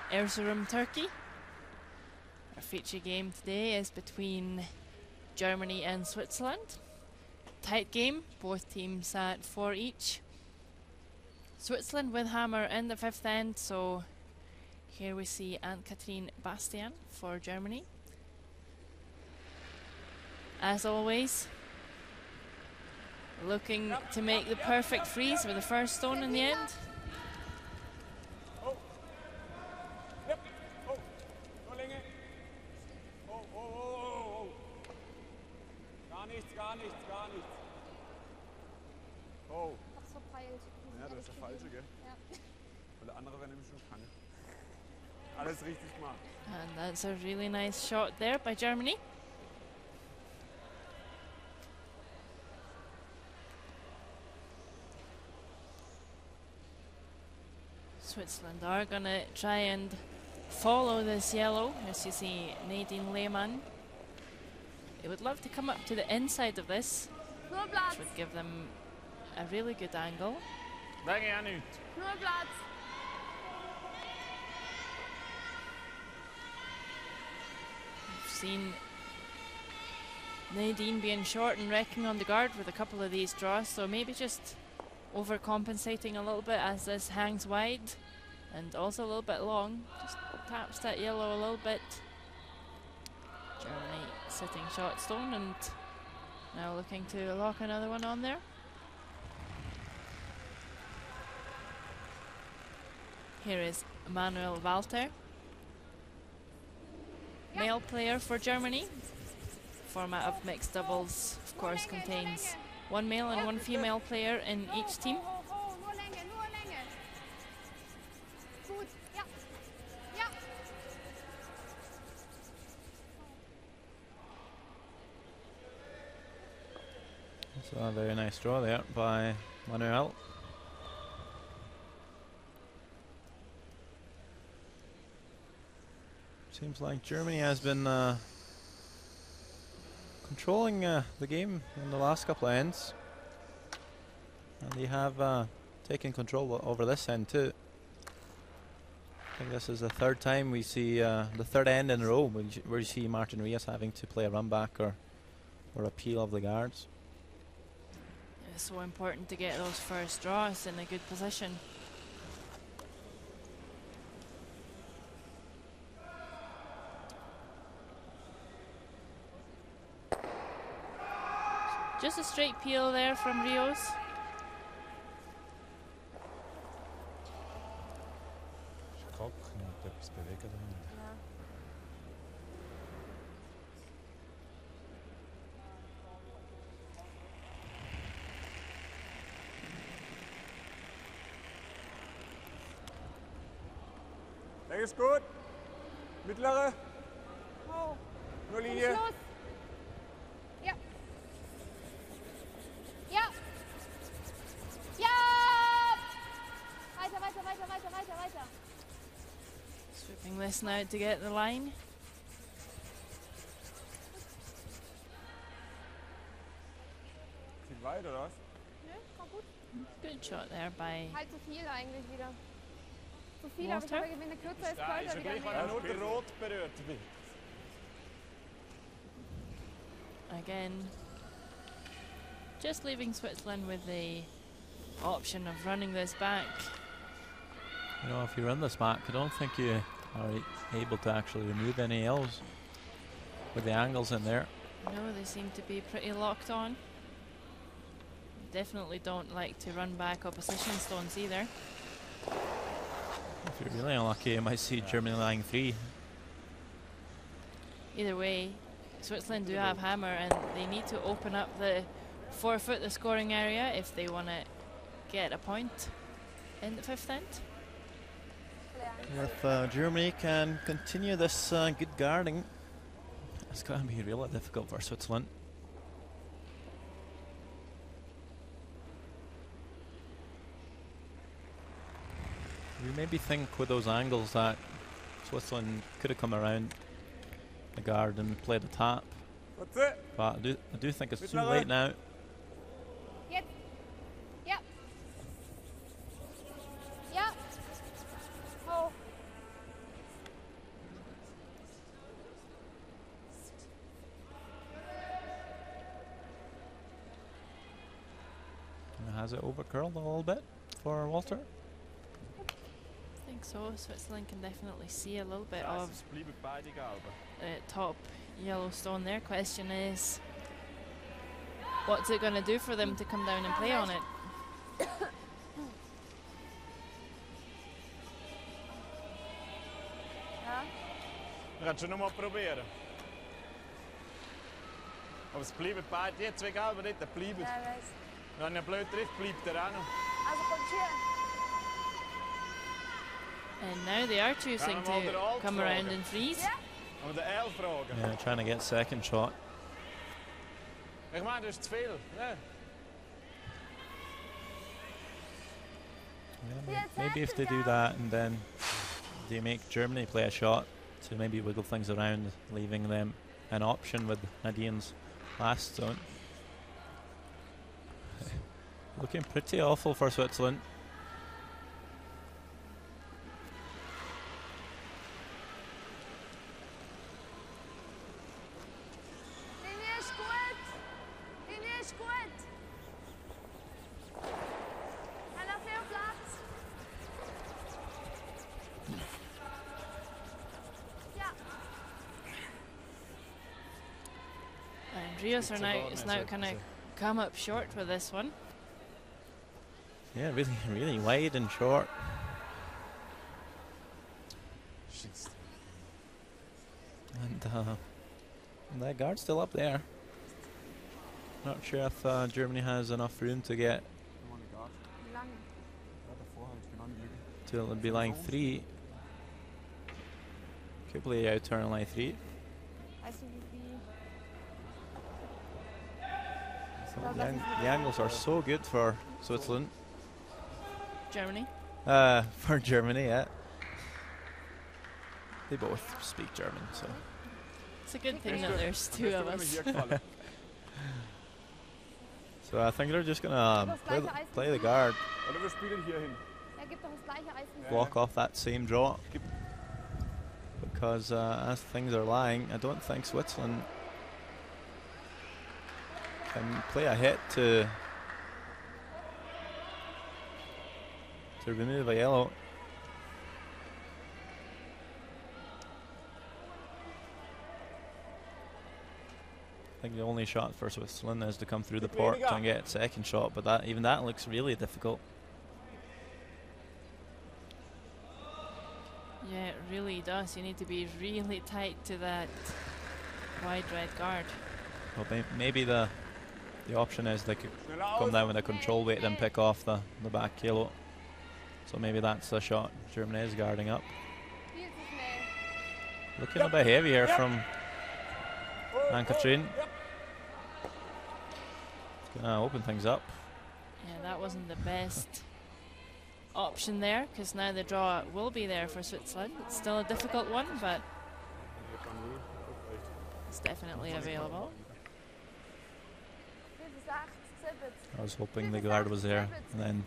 B: Erzurum, Turkey. Our feature game today is between Germany and Switzerland. Tight game, both teams at 4 each. Switzerland with hammer in the 5th end, so here we see Anne-Catherine Bastian for Germany. As always, looking to make the perfect freeze with the first stone in the end.
C: Ja, das ist der falsche, gell? Ja. Weil der andere wäre nämlich schon Panne. Alles richtig gemacht.
B: And that's a really nice shot there by Germany. Switzerland are going to try and follow this yellow, as you see Nadine Lehmann. They would love to come up to the inside of this, which would give them a really good angle.
C: We've
B: seen Nadine being short and wrecking on the guard with a couple of these draws, so maybe just overcompensating a little bit as this hangs wide and also a little bit long. Just taps that yellow a little bit. Germany sitting shot stone and now looking to lock another one on there. Here is Manuel Walter, male player for Germany. Format of mixed doubles, of course, contains one male and one female player in each team.
A: So a very nice draw there by Manuel. Seems like Germany has been controlling the game in the last couple of ends, and they have taken control over this end too. I think this is the third time we see the third end in a row where you see Martin Rias having to play a run back or a peel of the guards.
B: It's so important to get those first draws in a good position. Just a straight peel there from Rios.
C: Der ist gut. Mittlere. Nur Linie.
E: Ja. Ja. Ja. Weiter.
B: Swooping this now to get the line.
C: Viel weit, oder was?
E: Nö, war gut.
B: Good shot there by
E: Halt zu viel eigentlich wieder. Zu viel, aber ich habe wenn der kürzer ist,
C: Ja, ist ja gleich, weil nur der Rot berührt wird.
B: again. Just leaving Switzerland with the option of running this back.
A: You know, if you run this back, I don't think you are able to actually remove any L's with the angles in there.
B: No, they seem to be pretty locked on. Definitely don't like to run back opposition stones either.
A: If you're really unlucky, you might see Germany lying 3.
B: Either way, Switzerland do have hammer and they need to open up the 4 foot, the scoring area, if they want to get a point in the 5th end.
A: If Germany can continue this good guarding, it's going to be really difficult for Switzerland. We maybe think with those angles that Switzerland could have come around the guard and played a tap.
C: That's it.
A: But I do think it's too late now.
E: Jetzt.
A: Has it overcurled a little bit for Walter?
B: I think so. Switzerland can definitely see a little bit of top yellow stone there. Question is, what's it going to do for them to come down and play on it?
C: We gaan het schon nog maar proberen. Aber es bleiben beide, die zwei Gelben nicht, dann bleiben.
E: Ja, weiß.
C: Wenn er blöd trifft, bleibt er auch noch.
E: Also kommt hier.
B: And now they are choosing to come around and freeze.
C: Aber der L fragen.
A: Yeah, trying to get second shot.
C: Ich meine, das ist zu viel. Ja.
A: Yeah, maybe if they do that and then they make Germany play a shot to maybe wiggle things around, leaving them an option with Nadine's last stone. Looking pretty awful for Switzerland.
E: Linie ist gut. Linie ist gut. Hat er viel Platz? Ja.
B: And Rios is now kind of come up short with this one.
A: Yeah, really wide and short. And that guard's still up there. Not sure if Germany has enough room to get to be line 3. Could play out turn line 3. So the angles are so good for Switzerland.
B: Germany?
A: For Germany, yeah. They both speak German, so.
B: It's a good thing that there's two of us.
A: So I think they're just gonna play the guard. Block off that same draw. Because as things are lying, I don't think Switzerland can play a hit to remove a yellow. I think the only shot for Switzerland is to come through the port and get second shot, but even that looks really difficult.
B: Yeah, it really does. You need to be really tight to that wide red guard.
A: Well, maybe the option is they could come down with a control weight and pick off the back yellow. So maybe that's the shot Germany is guarding up. Looking a bit heavier from Ann-Katrin. Gonna open things up.
B: Yeah, that wasn't the best option there, because now the draw will be there for Switzerland. It's still a difficult one, but it's definitely available.
A: I was hoping the guard was there, and then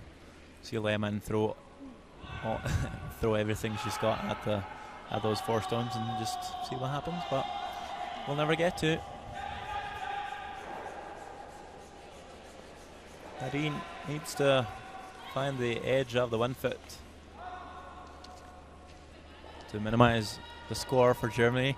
A: see Lehmann throw everything she's got at those 4 stones and just see what happens, but we'll never get to it. Nadine needs to find the edge of the 1 foot to minimize the score for Germany.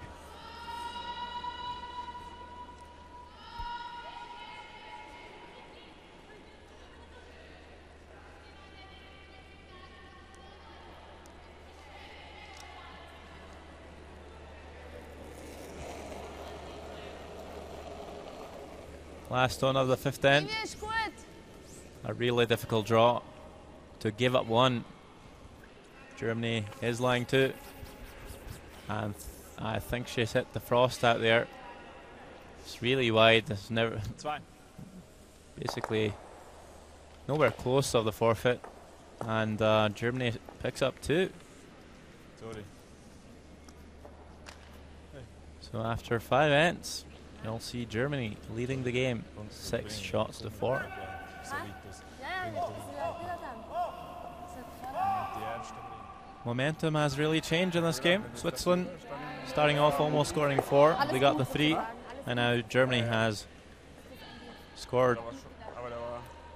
A: Last stone of the 5th end. A really difficult draw to give up 1. Germany is lying 2. And I think she's hit the frost out there. It's really wide. It's never.
C: It's fine.
A: Basically nowhere close of the forfeit. And Germany picks up 2.
C: Sorry.
A: So after 5 ends, you'll see Germany leading the game 6 shots to 4. Momentum has really changed in this game. Switzerland starting off almost scoring 4. They got the 3, and now Germany has scored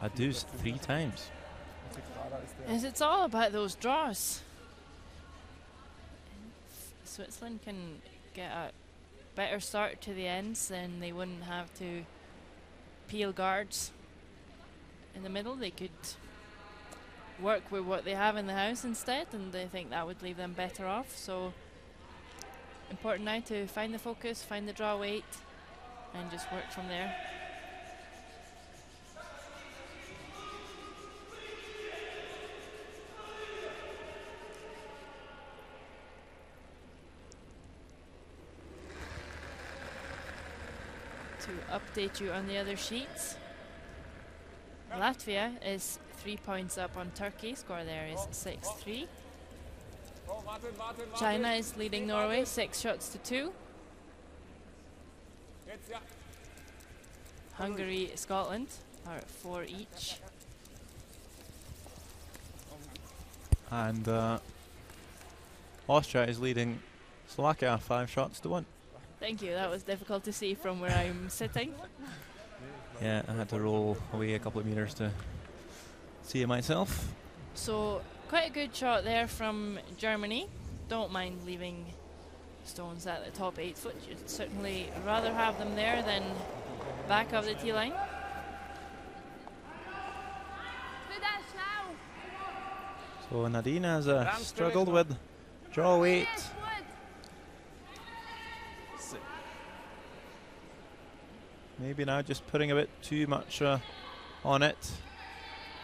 A: a deuce 3 times.
B: Yes, it's all about those draws. If Switzerland can get a better start to the ends, then they wouldn't have to peel guards in the middle. They could work with what they have in the house instead, and I think that would leave them better off. So important now to find the focus, find the draw weight, and just work from there. To update you on the other sheets, Latvia is 3 points up on Turkey. Score there is 6-3. China is leading Norway 6 shots to 2. Hungary, Scotland are at 4 each.
A: And Austria is leading Slovakia 5 shots to 1.
B: Thank you, that was difficult to see from where I'm sitting.
A: Yeah, I had to roll away a couple of meters to see it myself.
B: So quite a good shot there from Germany. Don't mind leaving stones at the top 8 foot. You'd certainly rather have them there than back of the tee line.
A: So Nadine has struggled with draw weight. Maybe now just putting a bit too much on it,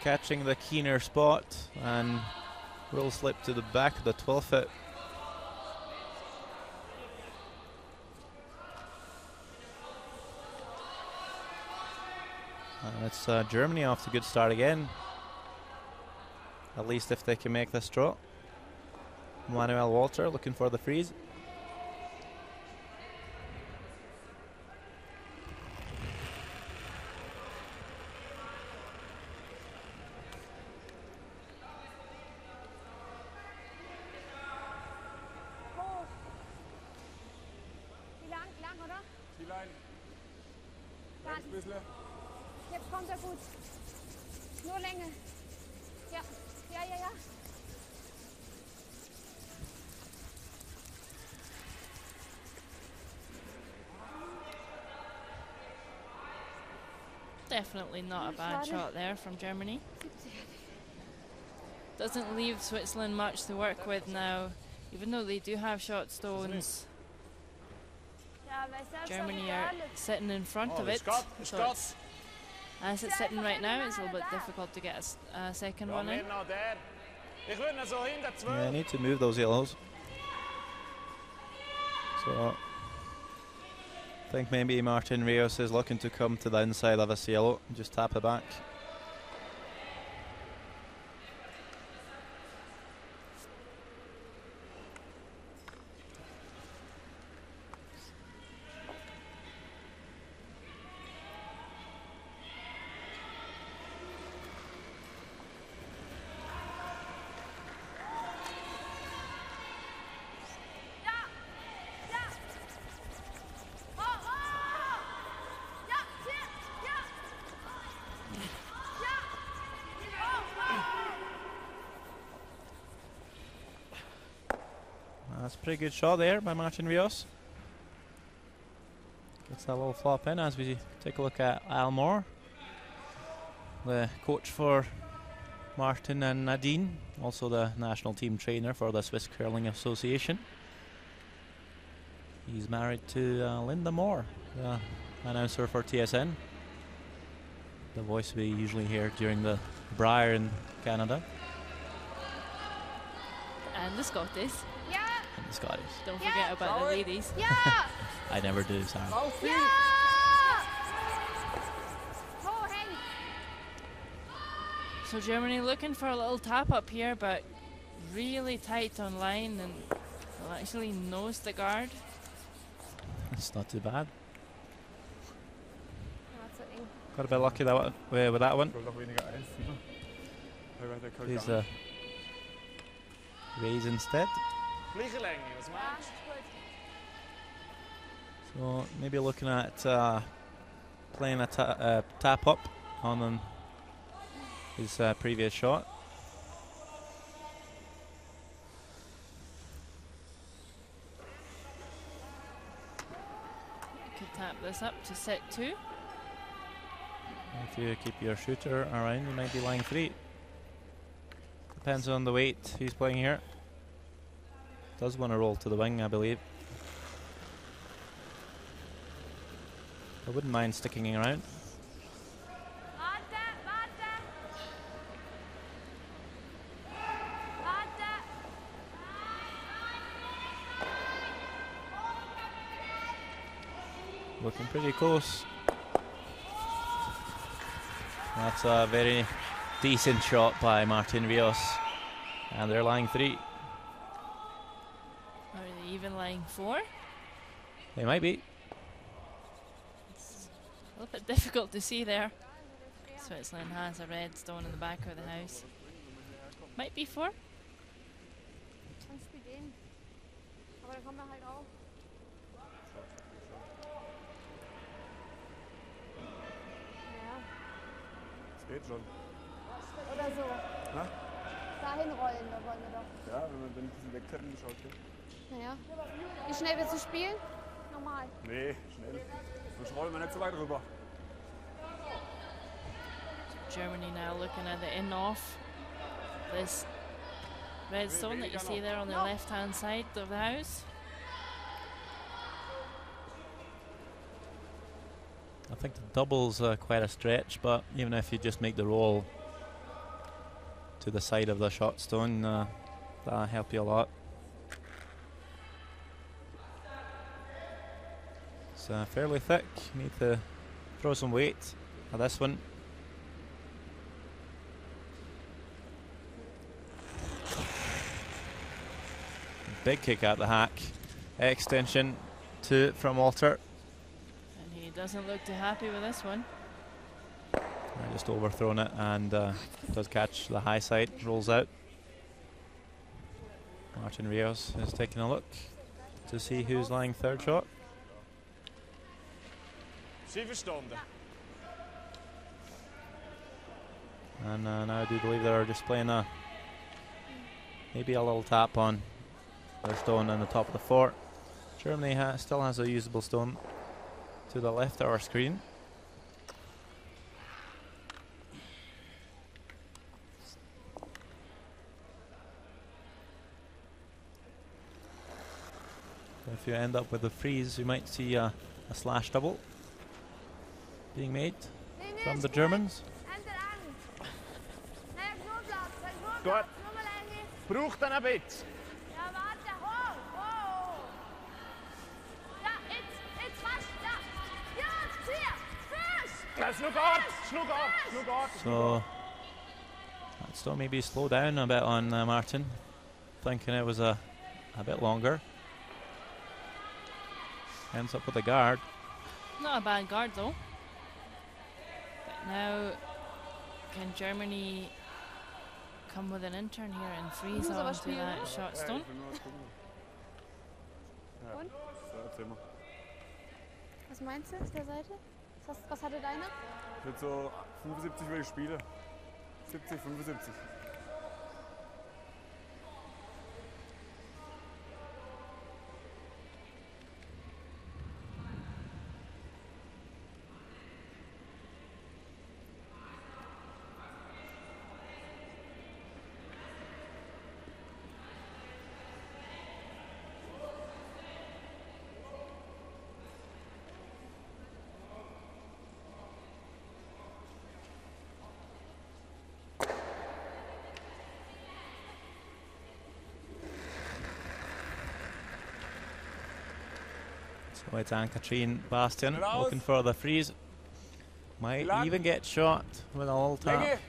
A: catching the keener spot, and will slip to the back of the 12 foot. And it's Germany off to a good start again. At least if they can make this draw. Manuel Walter looking for the freeze.
E: Jetzt kommt er gut. Nur Länge. Ja, ja, ja, ja.
B: Definitely not a bad shot there from Germany. Doesn't leave Switzerland much to work with now, even though they do have shot stones. Germany are sitting in front of it, so it's, as it's sitting right now, it's a little bit difficult to get a second one in.
A: Yeah, I need to move those yellows. So I think maybe Martin Rios is looking to come to the inside of this yellow and just tap it back. That's a pretty good shot there by Martin Rios. Gets that little flop in as we take a look at Al Moore, the coach for Martin and Nadine, also the national team trainer for the Swiss Curling Association. He's married to Linda Moore, the announcer for TSN, the voice we usually hear during the Brier in Canada.
B: And the Scottish.
A: And the Scottish.
B: Don't forget about the ladies.
A: I never do, sorry.
B: So Germany looking for a little tap up here, but really tight on line, and will actually nose the guard.
A: It's not too bad. Got a bit lucky that with that one. He's raise instead. So maybe looking at playing a tap up on his previous shot.
B: You could tap this up to set 2.
A: If you keep your shooter around, you might be lying 3. Depends on the weight he's playing here. Does want to roll to the wing, I believe. I wouldn't mind sticking around. Looking pretty close. That's a very decent shot by Martin Rios. And they're lying 3.
B: Are they even lying 4?
A: They might be.
B: It's a little bit difficult to see there. Switzerland has a red stone in the back of the house. Might be 4.
E: Dann spiel den. Aber dann kommen wir halt auch. Ja.
C: Das geht schon.
E: Oder so.
C: Na?
E: Dahin rollen, da wollen wir doch.
C: Ja, wenn man ein bisschen wegtrennen geschaut wird.
E: Naja. Wie schnell willst du spielen? Normal.
C: Nee, schnell. Sonst rollen wir nicht so weit rüber.
B: Germany now looking at the in-off. This red stone that you see there on the left-hand side of the house.
A: I think the double's quite a stretch, but even if you just make the roll to the side of the shot stone, that'll help you a lot. It's fairly thick. You need to throw some weight at this one. Big kick at the hack. Extension from Walter.
B: And he doesn't look too happy with this one.
A: Just overthrown it and does catch the high side, rolls out. Martin Rios is taking a look to see who's lying 3rd shot. And now I do believe they're just playing maybe a little tap on their stone on the top of the fort. Germany still has a usable stone to the left of our screen. If you end up with a freeze, you might see a slash double being made from the Germans.
C: Gut. Braucht dann ein bisschen.
E: Ja, warte, hoch, hoch. Ja, jetzt fast, ja. Ja, hier, Fisch.
C: Schnugart.
A: So that still maybe slow down a bit on Martin, thinking it was a bit longer. Ends up with a guard.
B: Not a bad guard though. But now, can Germany come with an intern here and freeze onto that shot stone?
E: Und? Was meinst du auf der Seite? Was hatte deiner?
C: Mit so 75 würde ich spielen. 70, 75.
A: So it's Ann-Katrine Bastian looking for the freeze. Might even get shot with a little tap.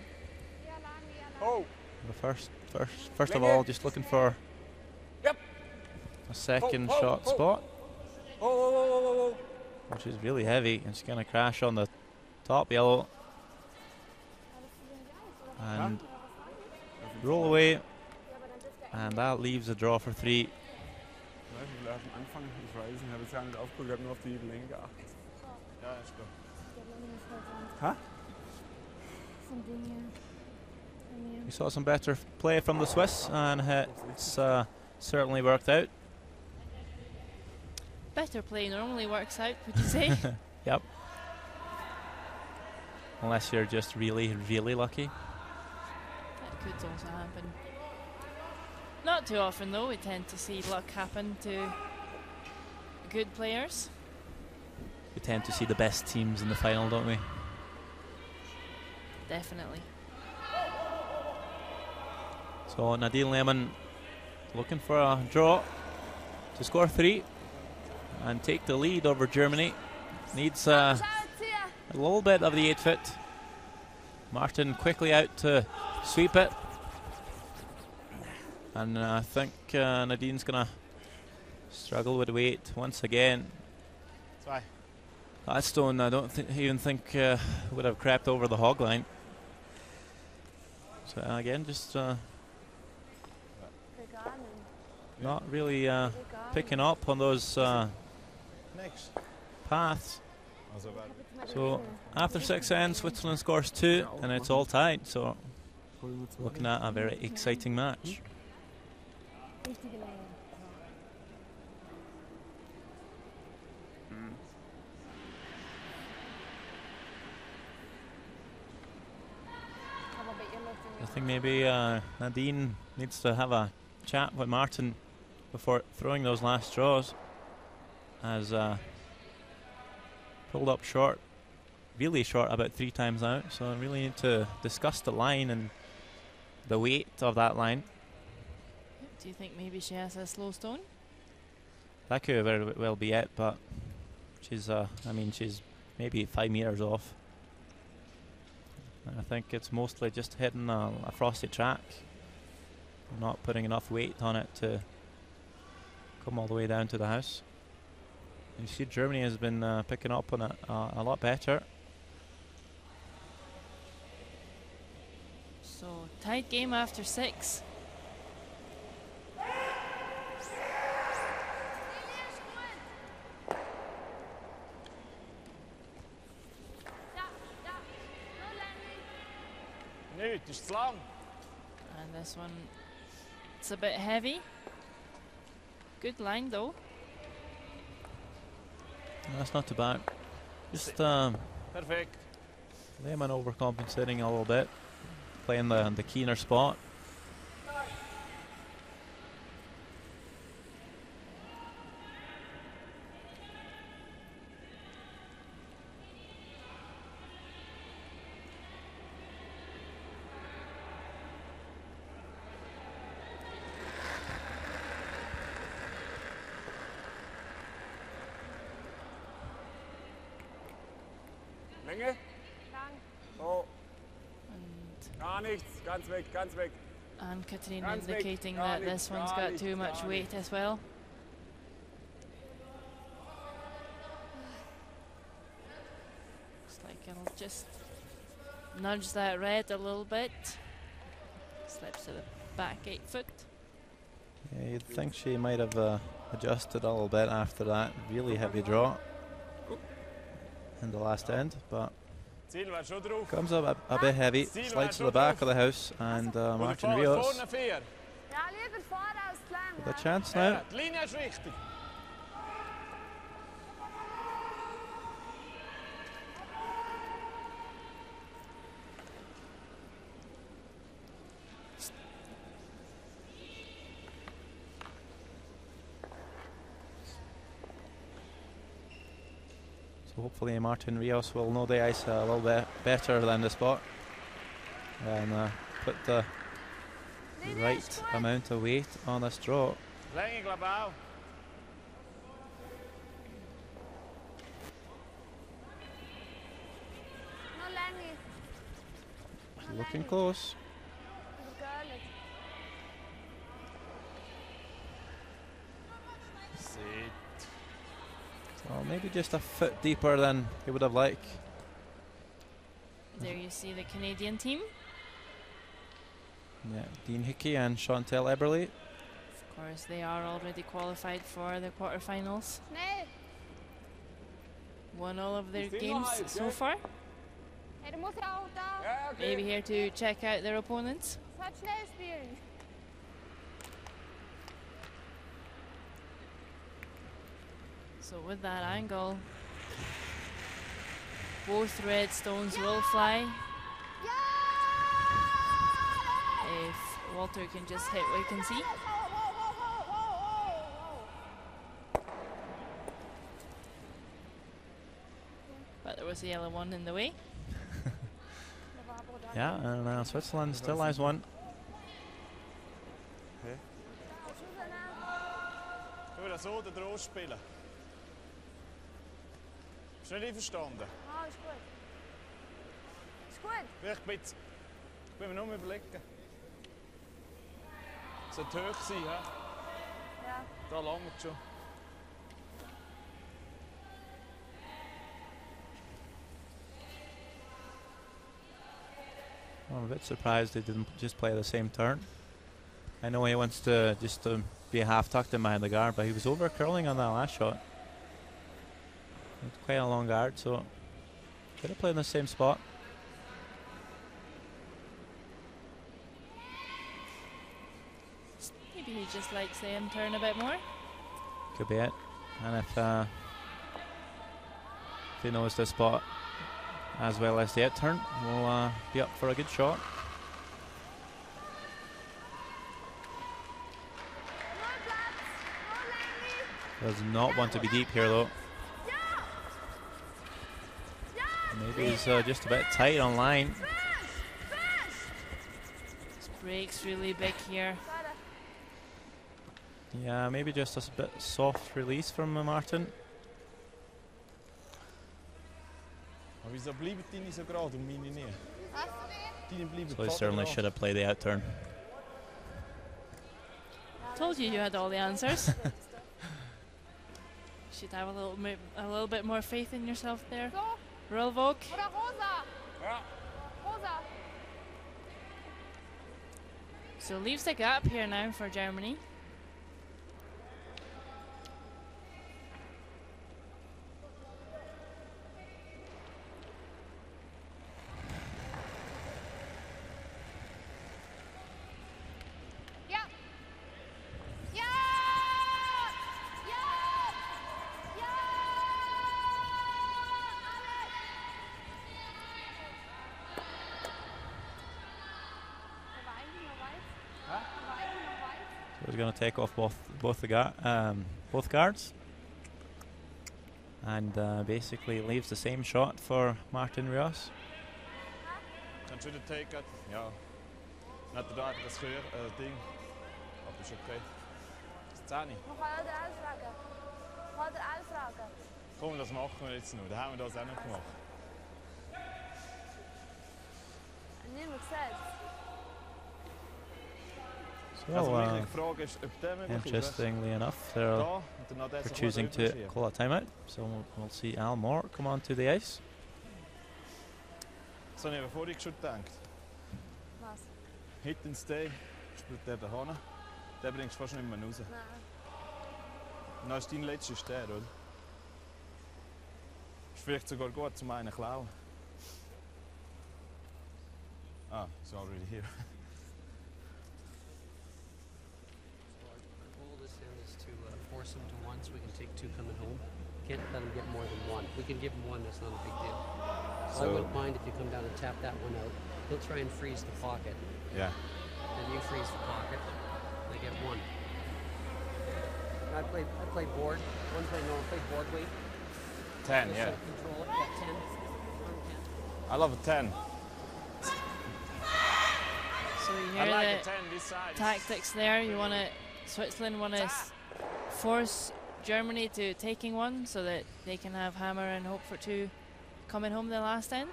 C: Oh.
A: The first of all, just looking for a second shot spot, which is really heavy. It's going to crash on the top yellow and roll away, and that leaves a draw for 3.
C: Vielleicht am Anfang, ich weiß nicht, ich habe jetzt ja nicht aufgeguckt, ich habe nur auf die Länge geachtet. Ja, ist klar.
E: Ha? So ein Ding
A: We saw some better play from the Swiss, and it's certainly worked out.
B: Better play normally works out, would you say?
A: Yep. Unless you're just really, really lucky.
B: That could also happen. Not too often though, we tend to see luck happen to good players.
A: We tend to see the best teams in the final, don't we?
B: Definitely.
A: So Nadine Lehmann looking for a draw to score 3 and take the lead over Germany. Needs a little bit of the 8-foot. Martin quickly out to sweep it. And I think Nadine's going to struggle with weight once again. That stone, I don't even think would have crept over the hog line. So again, just not really picking up on those paths. So after 6 ends, Switzerland scores 2, and it's all tied. So looking at a very exciting match. I think maybe Nadine needs to have a chat with Martin before throwing those last straws, as pulled up short, really short, about 3 times out. So I really need to discuss the line and the weight of that line.
B: Do you think maybe she has a slow stone?
A: That could very well be it, but she's I mean, she's maybe 5 meters off. I think it's mostly just hitting a frosty track, not putting enough weight on it to come all the way down to the house. You see Germany has been picking up on it a lot better.
B: So tight game after 6.
C: Just long.
B: And this one, it's a bit heavy. Good line though.
A: That's not too bad. Just
C: Perfect.
A: Lehmann overcompensating a little bit, playing the keener spot.
C: Länge? Oh. Gar nichts, ganz weg, ganz weg.
B: And Katrine
C: Ganz weg,
B: indicating
C: gar
B: that
C: nichts,
B: this one's
C: gar
B: got
C: nichts,
B: too much
C: gar
B: weight
C: nichts.
B: as well. Looks like it'll just nudge that red a little bit. Slips to the back 8-foot.
A: Yeah, you'd think she might have adjusted a little bit after that really heavy draw in the last end, but comes up a bit heavy, slides to the back of the house, and Martin Rios with a chance now. So hopefully Martin Rios will know the ice a little bit better than the spot and put the right amount of weight on this draw. Looking close. Well, maybe just a foot deeper than he would have liked.
B: There you see the Canadian team.
A: Yeah, Dean Hickey and Chantal Eberle.
B: Of course, they are already qualified for the quarterfinals. Won all of their games so far.
E: Hey, du musst ja auch da.
B: Maybe here to check out their opponents.
E: Halt schnell spielen.
B: So with that angle, both red stones will fly. If Walter can just hit what you can see. But there was a yellow one in the way.
A: Yeah, and Switzerland still has one.
C: Können wir das so oder draus spielen? Bist du nicht einverstanden?
E: Ah, ist gut. Ist gut.
C: Vielleicht ein bisschen. Ich will mir nur überlegen. Es sollte hoch sein, hä?
E: Ja.
C: Da langt es schon.
A: I'm a bit surprised they didn't just play the same turn. I know he wants to just be half tucked in behind the guard, but he was over curling on that last shot. It's quite a long guard, so could have played in the same spot.
B: Maybe he just likes the end turn a bit more.
A: Could be it. And if he knows the spot as well as the out turn, we'll be up for a good shot. Does not want to be deep here though. Maybe he's just a bit tight on line.
B: This break's really big here.
A: Yeah, maybe just a bit soft release from Martin.
C: Aber wieso bleiben deine so gerade und meine nicht? Deine bleiben
A: So he
C: gerade
A: certainly
C: gerade.
A: should have played the out turn.
B: Told you had all the answers. Should have a little bit more faith in yourself there.
E: So.
B: Rolvok.
E: Oder rosa.
C: Ja.
E: Rosa.
B: So leaves the gap here now for Germany.
E: Ja. Ja. Ja. Ja. Alle. Der war eigentlich noch weiß.
C: Hä?
E: Der war eigentlich noch weiß.
A: So he's going to take off both guards, and basically leaves the same shot for Martin Rios.
C: Kannst du wieder take it? Ja. Nicht da einfach das Ding. Aber ist okay. Das 10.
E: Nog wel de uitvragen. Nog de uitvragen.
C: Komm, das machen wir jetzt noch. Da haben wir das auch noch gemacht.
E: Niemand zegt.
C: Also
A: So
C: meine Frage ist, ob der möglich ist.
A: interestingly enough, they're
C: Da, und dann noch der
A: they're
C: sich
A: choosing
C: drüber
A: to
C: schieben.
A: call a timeout. So we'll see Al Moore come onto the ice.
C: Das habe ich aber vorhin schon gedacht.
E: Was?
C: Hit and stay, spielt der da hinten. Den bringst du fast nicht mehr raus.
E: Nein.
C: Und dann ist dein letzter der, oder? Ist vielleicht sogar gut zum einen klauen. Ah, it's already here.
F: Our goal this end is to force them to one so we can take two coming home. Can't let them get more than one. We can give them one, that's not a big deal. So I wouldn't mind if you come down and tap that one out. He'll try and freeze the pocket.
C: Yeah.
F: Then you freeze the pocket. They get one. I play board. One play no, I play board weight.
C: 10,
F: Just
C: yeah.
F: Control it. Yeah, 10. Arm 10.
C: I love a 10.
B: So you
C: I
B: hear
C: like
B: the
C: a 10 this side.
B: tactics there. You want to Switzerland want to force Germany to taking one so that they can have hammer and hope for two coming home the last end.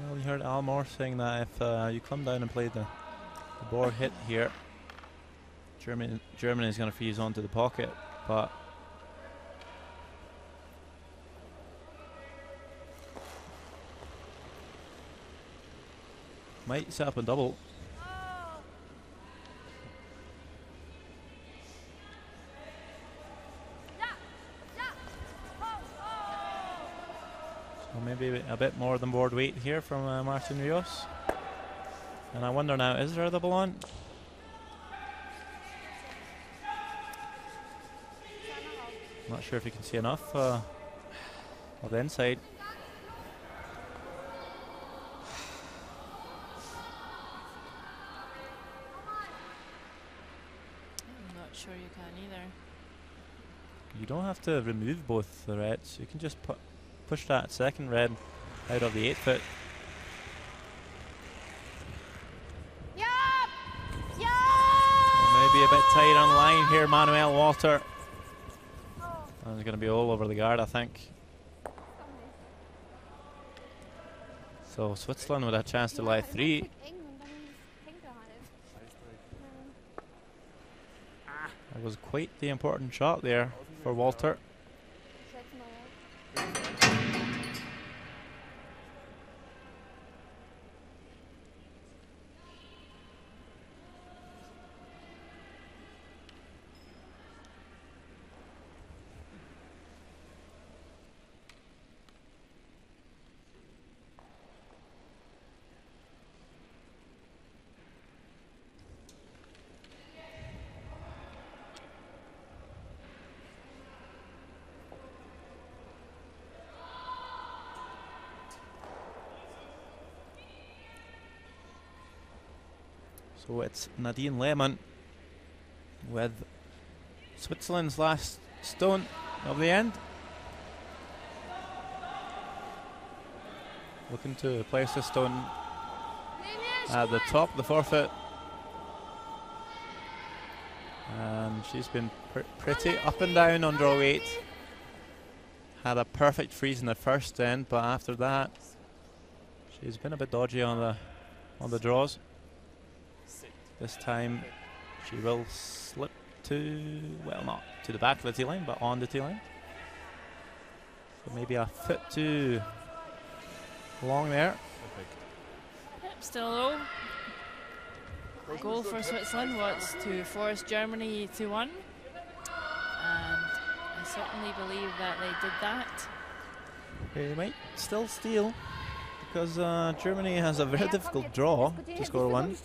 A: Well, you heard Al Moore saying that if you come down and play the board hit here, Germany is going to freeze onto the pocket, but might set up a double.
E: Ja. Ja. Oh, oh.
A: So maybe maybe a bit more than board weight here from Martin Rios. And I wonder now, is there a double on? Not sure if you can see enough of the inside.
B: I'm not sure you can either.
A: You don't have to remove both the reds. You can just push that second red out of the 8 foot. Maybe a bit tight on line here, Manuel Walter. And it's going to be all over the guard, I think. So Switzerland with a chance to lie 3. That was quite the important shot there for Walter. So it's Nadine Lehmann with Switzerland's last stone of the end. Looking to place the stone at the top of the 4 foot. And she's been pretty up and down on draw weight. Had a perfect freeze in the first end, but after that she's been a bit dodgy on the draws. This time she will slip to, well, not to the back of the tee line, but on the tee line. So maybe a foot too long there.
B: Yep, still low. The goal for Switzerland was to force Germany to 1. And I certainly believe that they did that.
A: They might still steal, because Germany has a very difficult draw to score 1.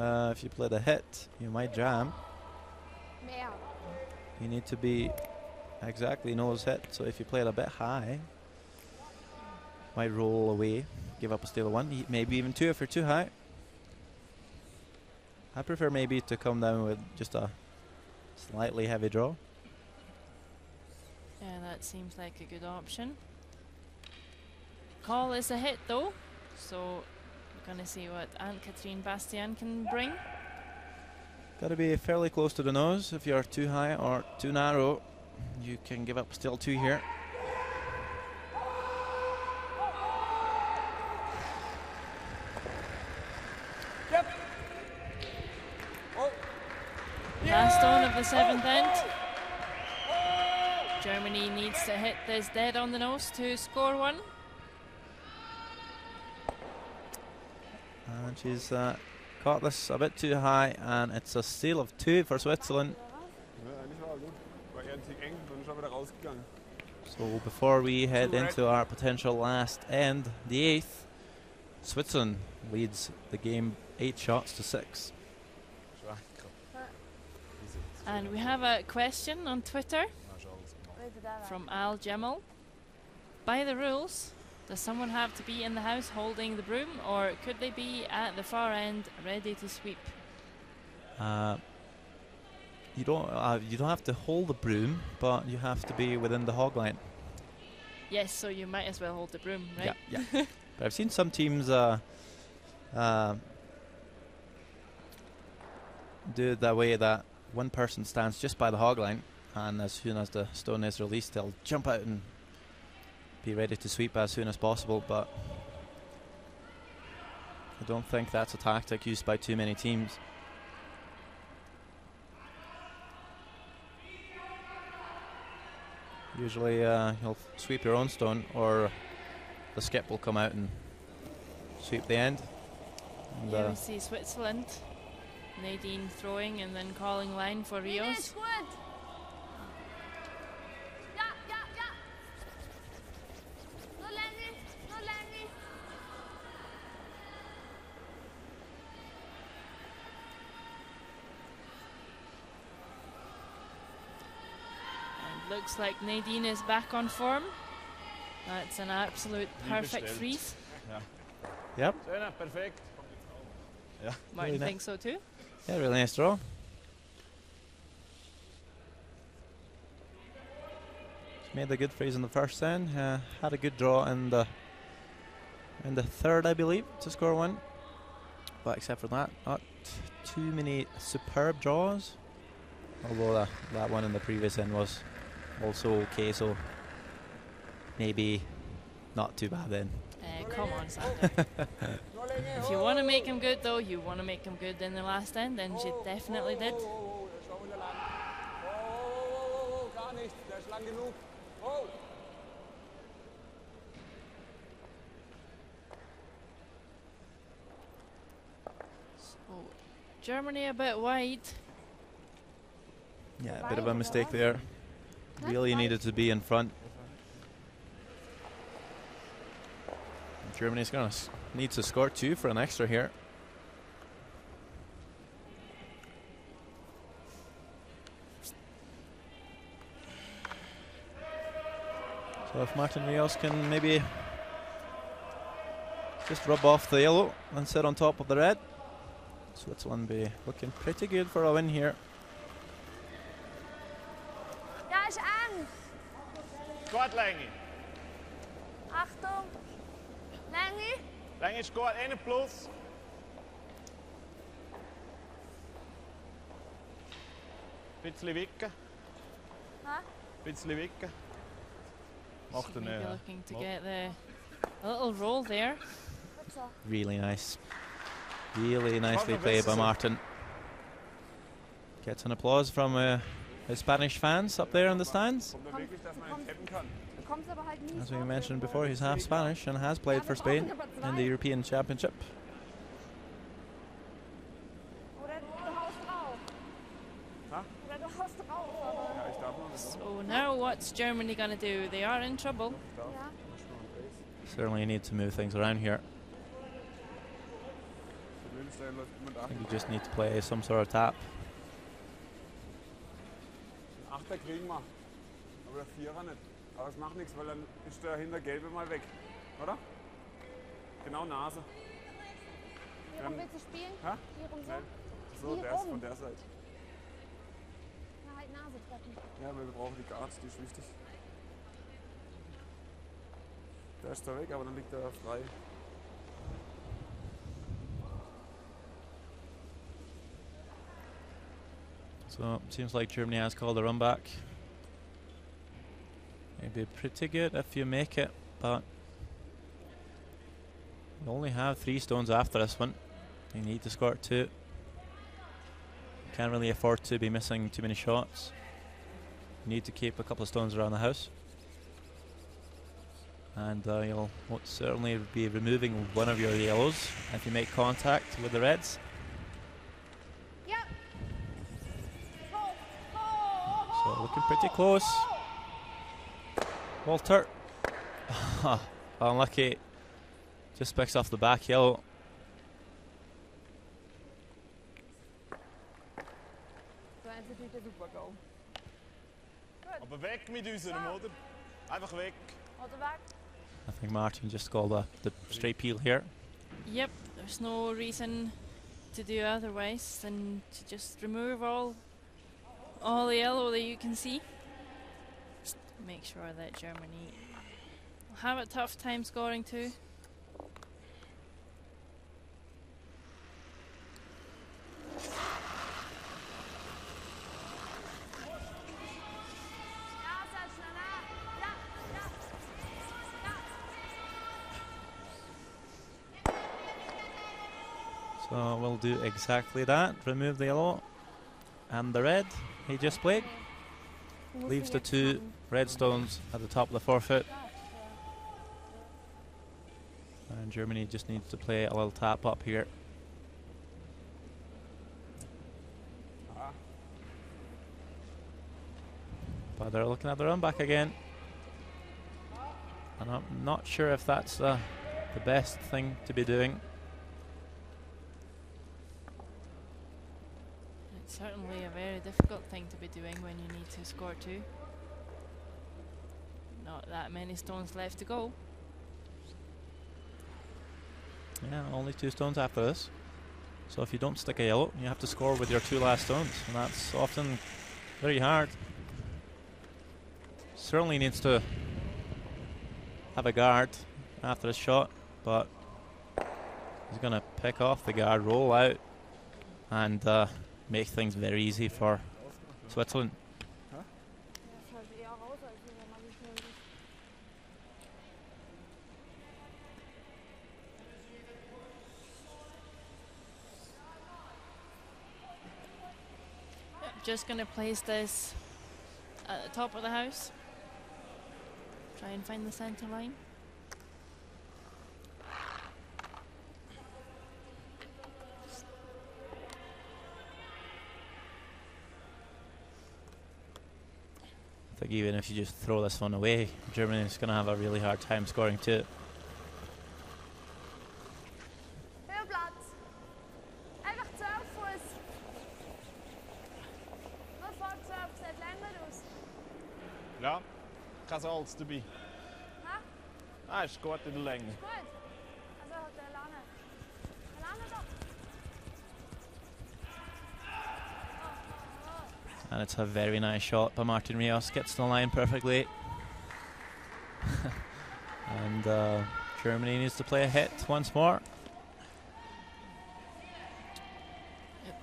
A: If you play the hit, you might jam. You need to be exactly nose hit, so if you play it a bit high, might roll away, give up a steal of 1, maybe even 2 if you're too high. I prefer maybe to come down with just a slightly heavy draw.
B: Yeah, that seems like a good option. Call is a hit though, so we're going to see what Anne-Catherine Bastien can bring.
A: Got to be fairly close to the nose. If you're too high or too narrow, you can give up still 2 here.
B: Last stone of the 7th end. Germany needs to hit this dead on the nose to score 1.
A: And she's caught this a bit too high, and it's a steal of 2 for Switzerland. So before we head into our potential last end, the 8th, Switzerland leads the game 8 shots to 6.
B: And we have a question on Twitter from Al Jemal. By the rules, does someone have to be in the house holding the broom, or could they be at the far end ready to sweep?
A: You don't have to hold the broom, but you have to be within the hog line.
B: Yes, so you might as well hold the broom, right?
A: Yeah, yeah. But I've seen some teams do it that way, that one person stands just by the hog line, and as soon as the stone is released, they'll jump out and be ready to sweep as soon as possible. But I don't think that's a tactic used by too many teams. Usually you'll sweep your own stone, or the skip will come out and sweep the end. And
B: yeah, we see Switzerland. Nadine throwing and then calling line for Rios. Looks like Nadine is back on form. That's an absolute perfect freeze.
C: Ja.
A: Yep.
C: Schöner, perfekt. Ja.
B: Martin
A: Really
B: thinks so too.
A: Yeah, really nice draw. Made a good freeze in the first then. Had a good draw in the third, I believe, to score one. But except for that, not too many superb draws. Although that one in the previous end was also okay, so maybe not too bad then.
B: Come on, Sander. If you want to make him good, though, you want to make him good in the last end, and she definitely did. So, Germany a bit wide.
A: Yeah, a bit of a mistake there. Really needed to be in front. Germany's going to need to score 2 for an extra here. So if Martin Rios can maybe just rub off the yellow and sit on top of the red, Switzerland be looking pretty good for a win here.
E: Da ist Angst.
C: Gut, Lengi.
E: Achtung. Lengi.
C: Lengi ist gut, 1 plus. Bisschen wicken.
E: Huh?
C: Bisschen wicken. Macht er
B: Maybe
C: nicht.
B: looking to get a little roll there.
E: Gut so.
A: Really nice. Really nicely played by Martin. Gets an applause from his Spanish fans up there in the stands.
C: Kommt er wirklich, dass man ihn tappen kann?
E: Bekommst aber halt nie.
A: As we mentioned before, he's half Spanish and has played for Spain in the European Championship.
E: Oder du haust drauf.
C: Ha?
E: Oder du haust drauf. Aber
C: Ja, ich darf noch nicht.
B: So now what's Germany going to do? They are in trouble.
E: ja.
A: Certainly need to move things around here.
C: Der Löwenstein läuft immer da.
A: I think you just need to play some sort of tap.
C: Achter kriegen wir. Aber der Vierer nicht. Aber es macht nichts, weil dann ist der hinter Gelbe mal weg. Oder? Genau Nase.
E: Wie rum willst du spielen?
C: Ha?
E: Wie rum so?
C: Nein. So,
E: Wie
C: der ist
E: rum?
C: von der Seite.
E: Ja, halt Nase treffen.
C: Ja, weil wir brauchen die Guards, die ist wichtig. Der ist da weg, aber dann liegt er frei.
A: So seems like Germany has called a run back. Maybe pretty good if you make it, but you only have 3 stones after this one. You need to score 2. Can't really afford to be missing too many shots. You need to keep a couple of stones around the house. And you'll most certainly be removing one of your yellows if you make contact with the reds.
E: Ja. Ho, ho, ho,
A: So looking pretty close. Walter. Unlucky. Just picks off the back yellow.
E: So ein Tüte super go.
C: Aber weg mit unserem, oder? Einfach weg.
E: Oder weg.
A: I think Martin just called the straight peel here.
B: Yep, there's no reason to do otherwise than to just remove all the yellow that you can see. Just make sure that Germany will have a tough time scoring too.
E: Ja, sehr schneller. Ja, ja. Ja.
A: So we'll do exactly that. Remove the yellow and the red he just played.
E: Du musst
A: Leaves
E: ihn
A: the
E: jetzt
A: 2
E: machen.
A: red stones at the top of the forefoot. And Germany just needs to play a little tap up here.
C: Ah,
A: But they're looking at the run back again. And I'm not sure if that's the best thing to be doing.
B: It's certainly a very difficult thing to be doing when you need to score 2. Not that many stones left to go.
A: Yeah, only 2 stones after this. So if you don't stick a yellow, you have to score with your 2 last stones, and that's often very hard. Certainly needs to have a guard after the shot, but he's going to pick off the guard, roll out, and make things very easy for Switzerland.
B: Just going to place this at the top of the house. Try and find the centre line.
A: I think even if you just throw this one away, Germany's going to have a really hard time scoring too.
C: Ja, kan ze alles erbij.
E: Hæ?
C: Ah, is goed in de lengte.
E: Gut. Also der Lane. Der Lane doch.
A: And it's a very nice shot by Martin Rios, gets the line perfectly. And Germany needs to play a hit once more.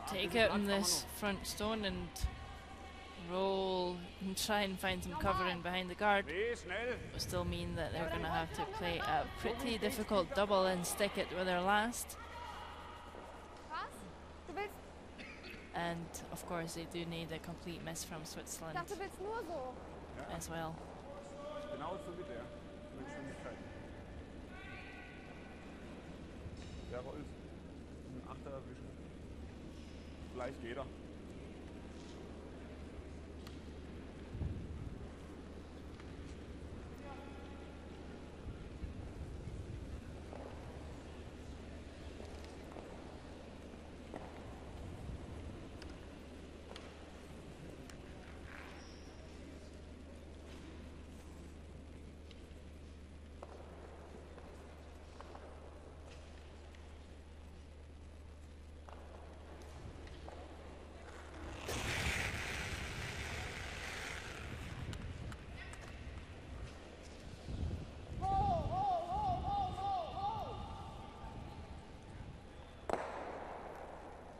B: Take out on this front stone and roll and try and find some cover in behind the guard. Will still mean that they're going to have to play a pretty difficult double and stick it with their last. And of course they do need a complete miss from Switzerland as well.
C: Genauso wie der. Mit Geschwindigkeit. Der ist ein Achter erwischen. Vielleicht jeder.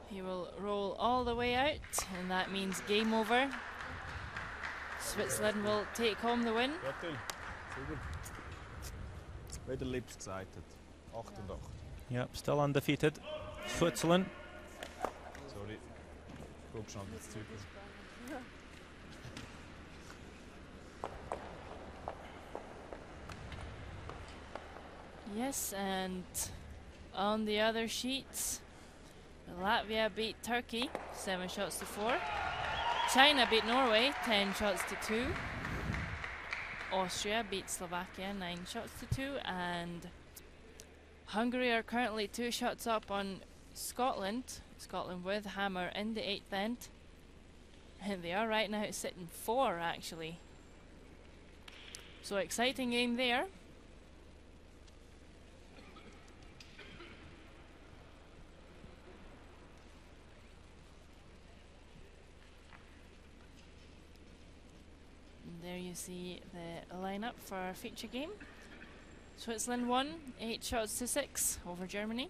B: He will roll all the way out, and that means game over. Switzerland will take home the win.
C: Wie der Lips gesagt hat. 88.
A: Yep, still undefeated. Switzerland.
C: Sorry. Guck schon das Zeug.
B: Yes, and on the other sheets, Latvia beat Turkey 7 shots to 4. China beat Norway 10 shots to 2. Austria beat Slovakia 9 shots to 2, and Hungary are currently 2 shots up on Scotland. Scotland with hammer in the 8th end. And they are right now sitting 4 actually. So exciting game there. And there you see the lineup for our feature game. Switzerland won 8 shots to 6 over Germany.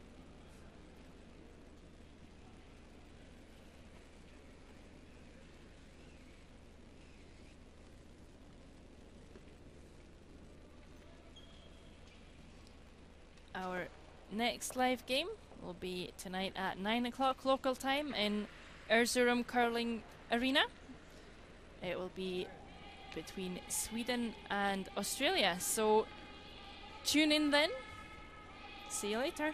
B: Our next live game will be tonight at 9 o'clock local time in Ezurum Curling Arena. It will be between Sweden and Australia. So tune in then. See you later.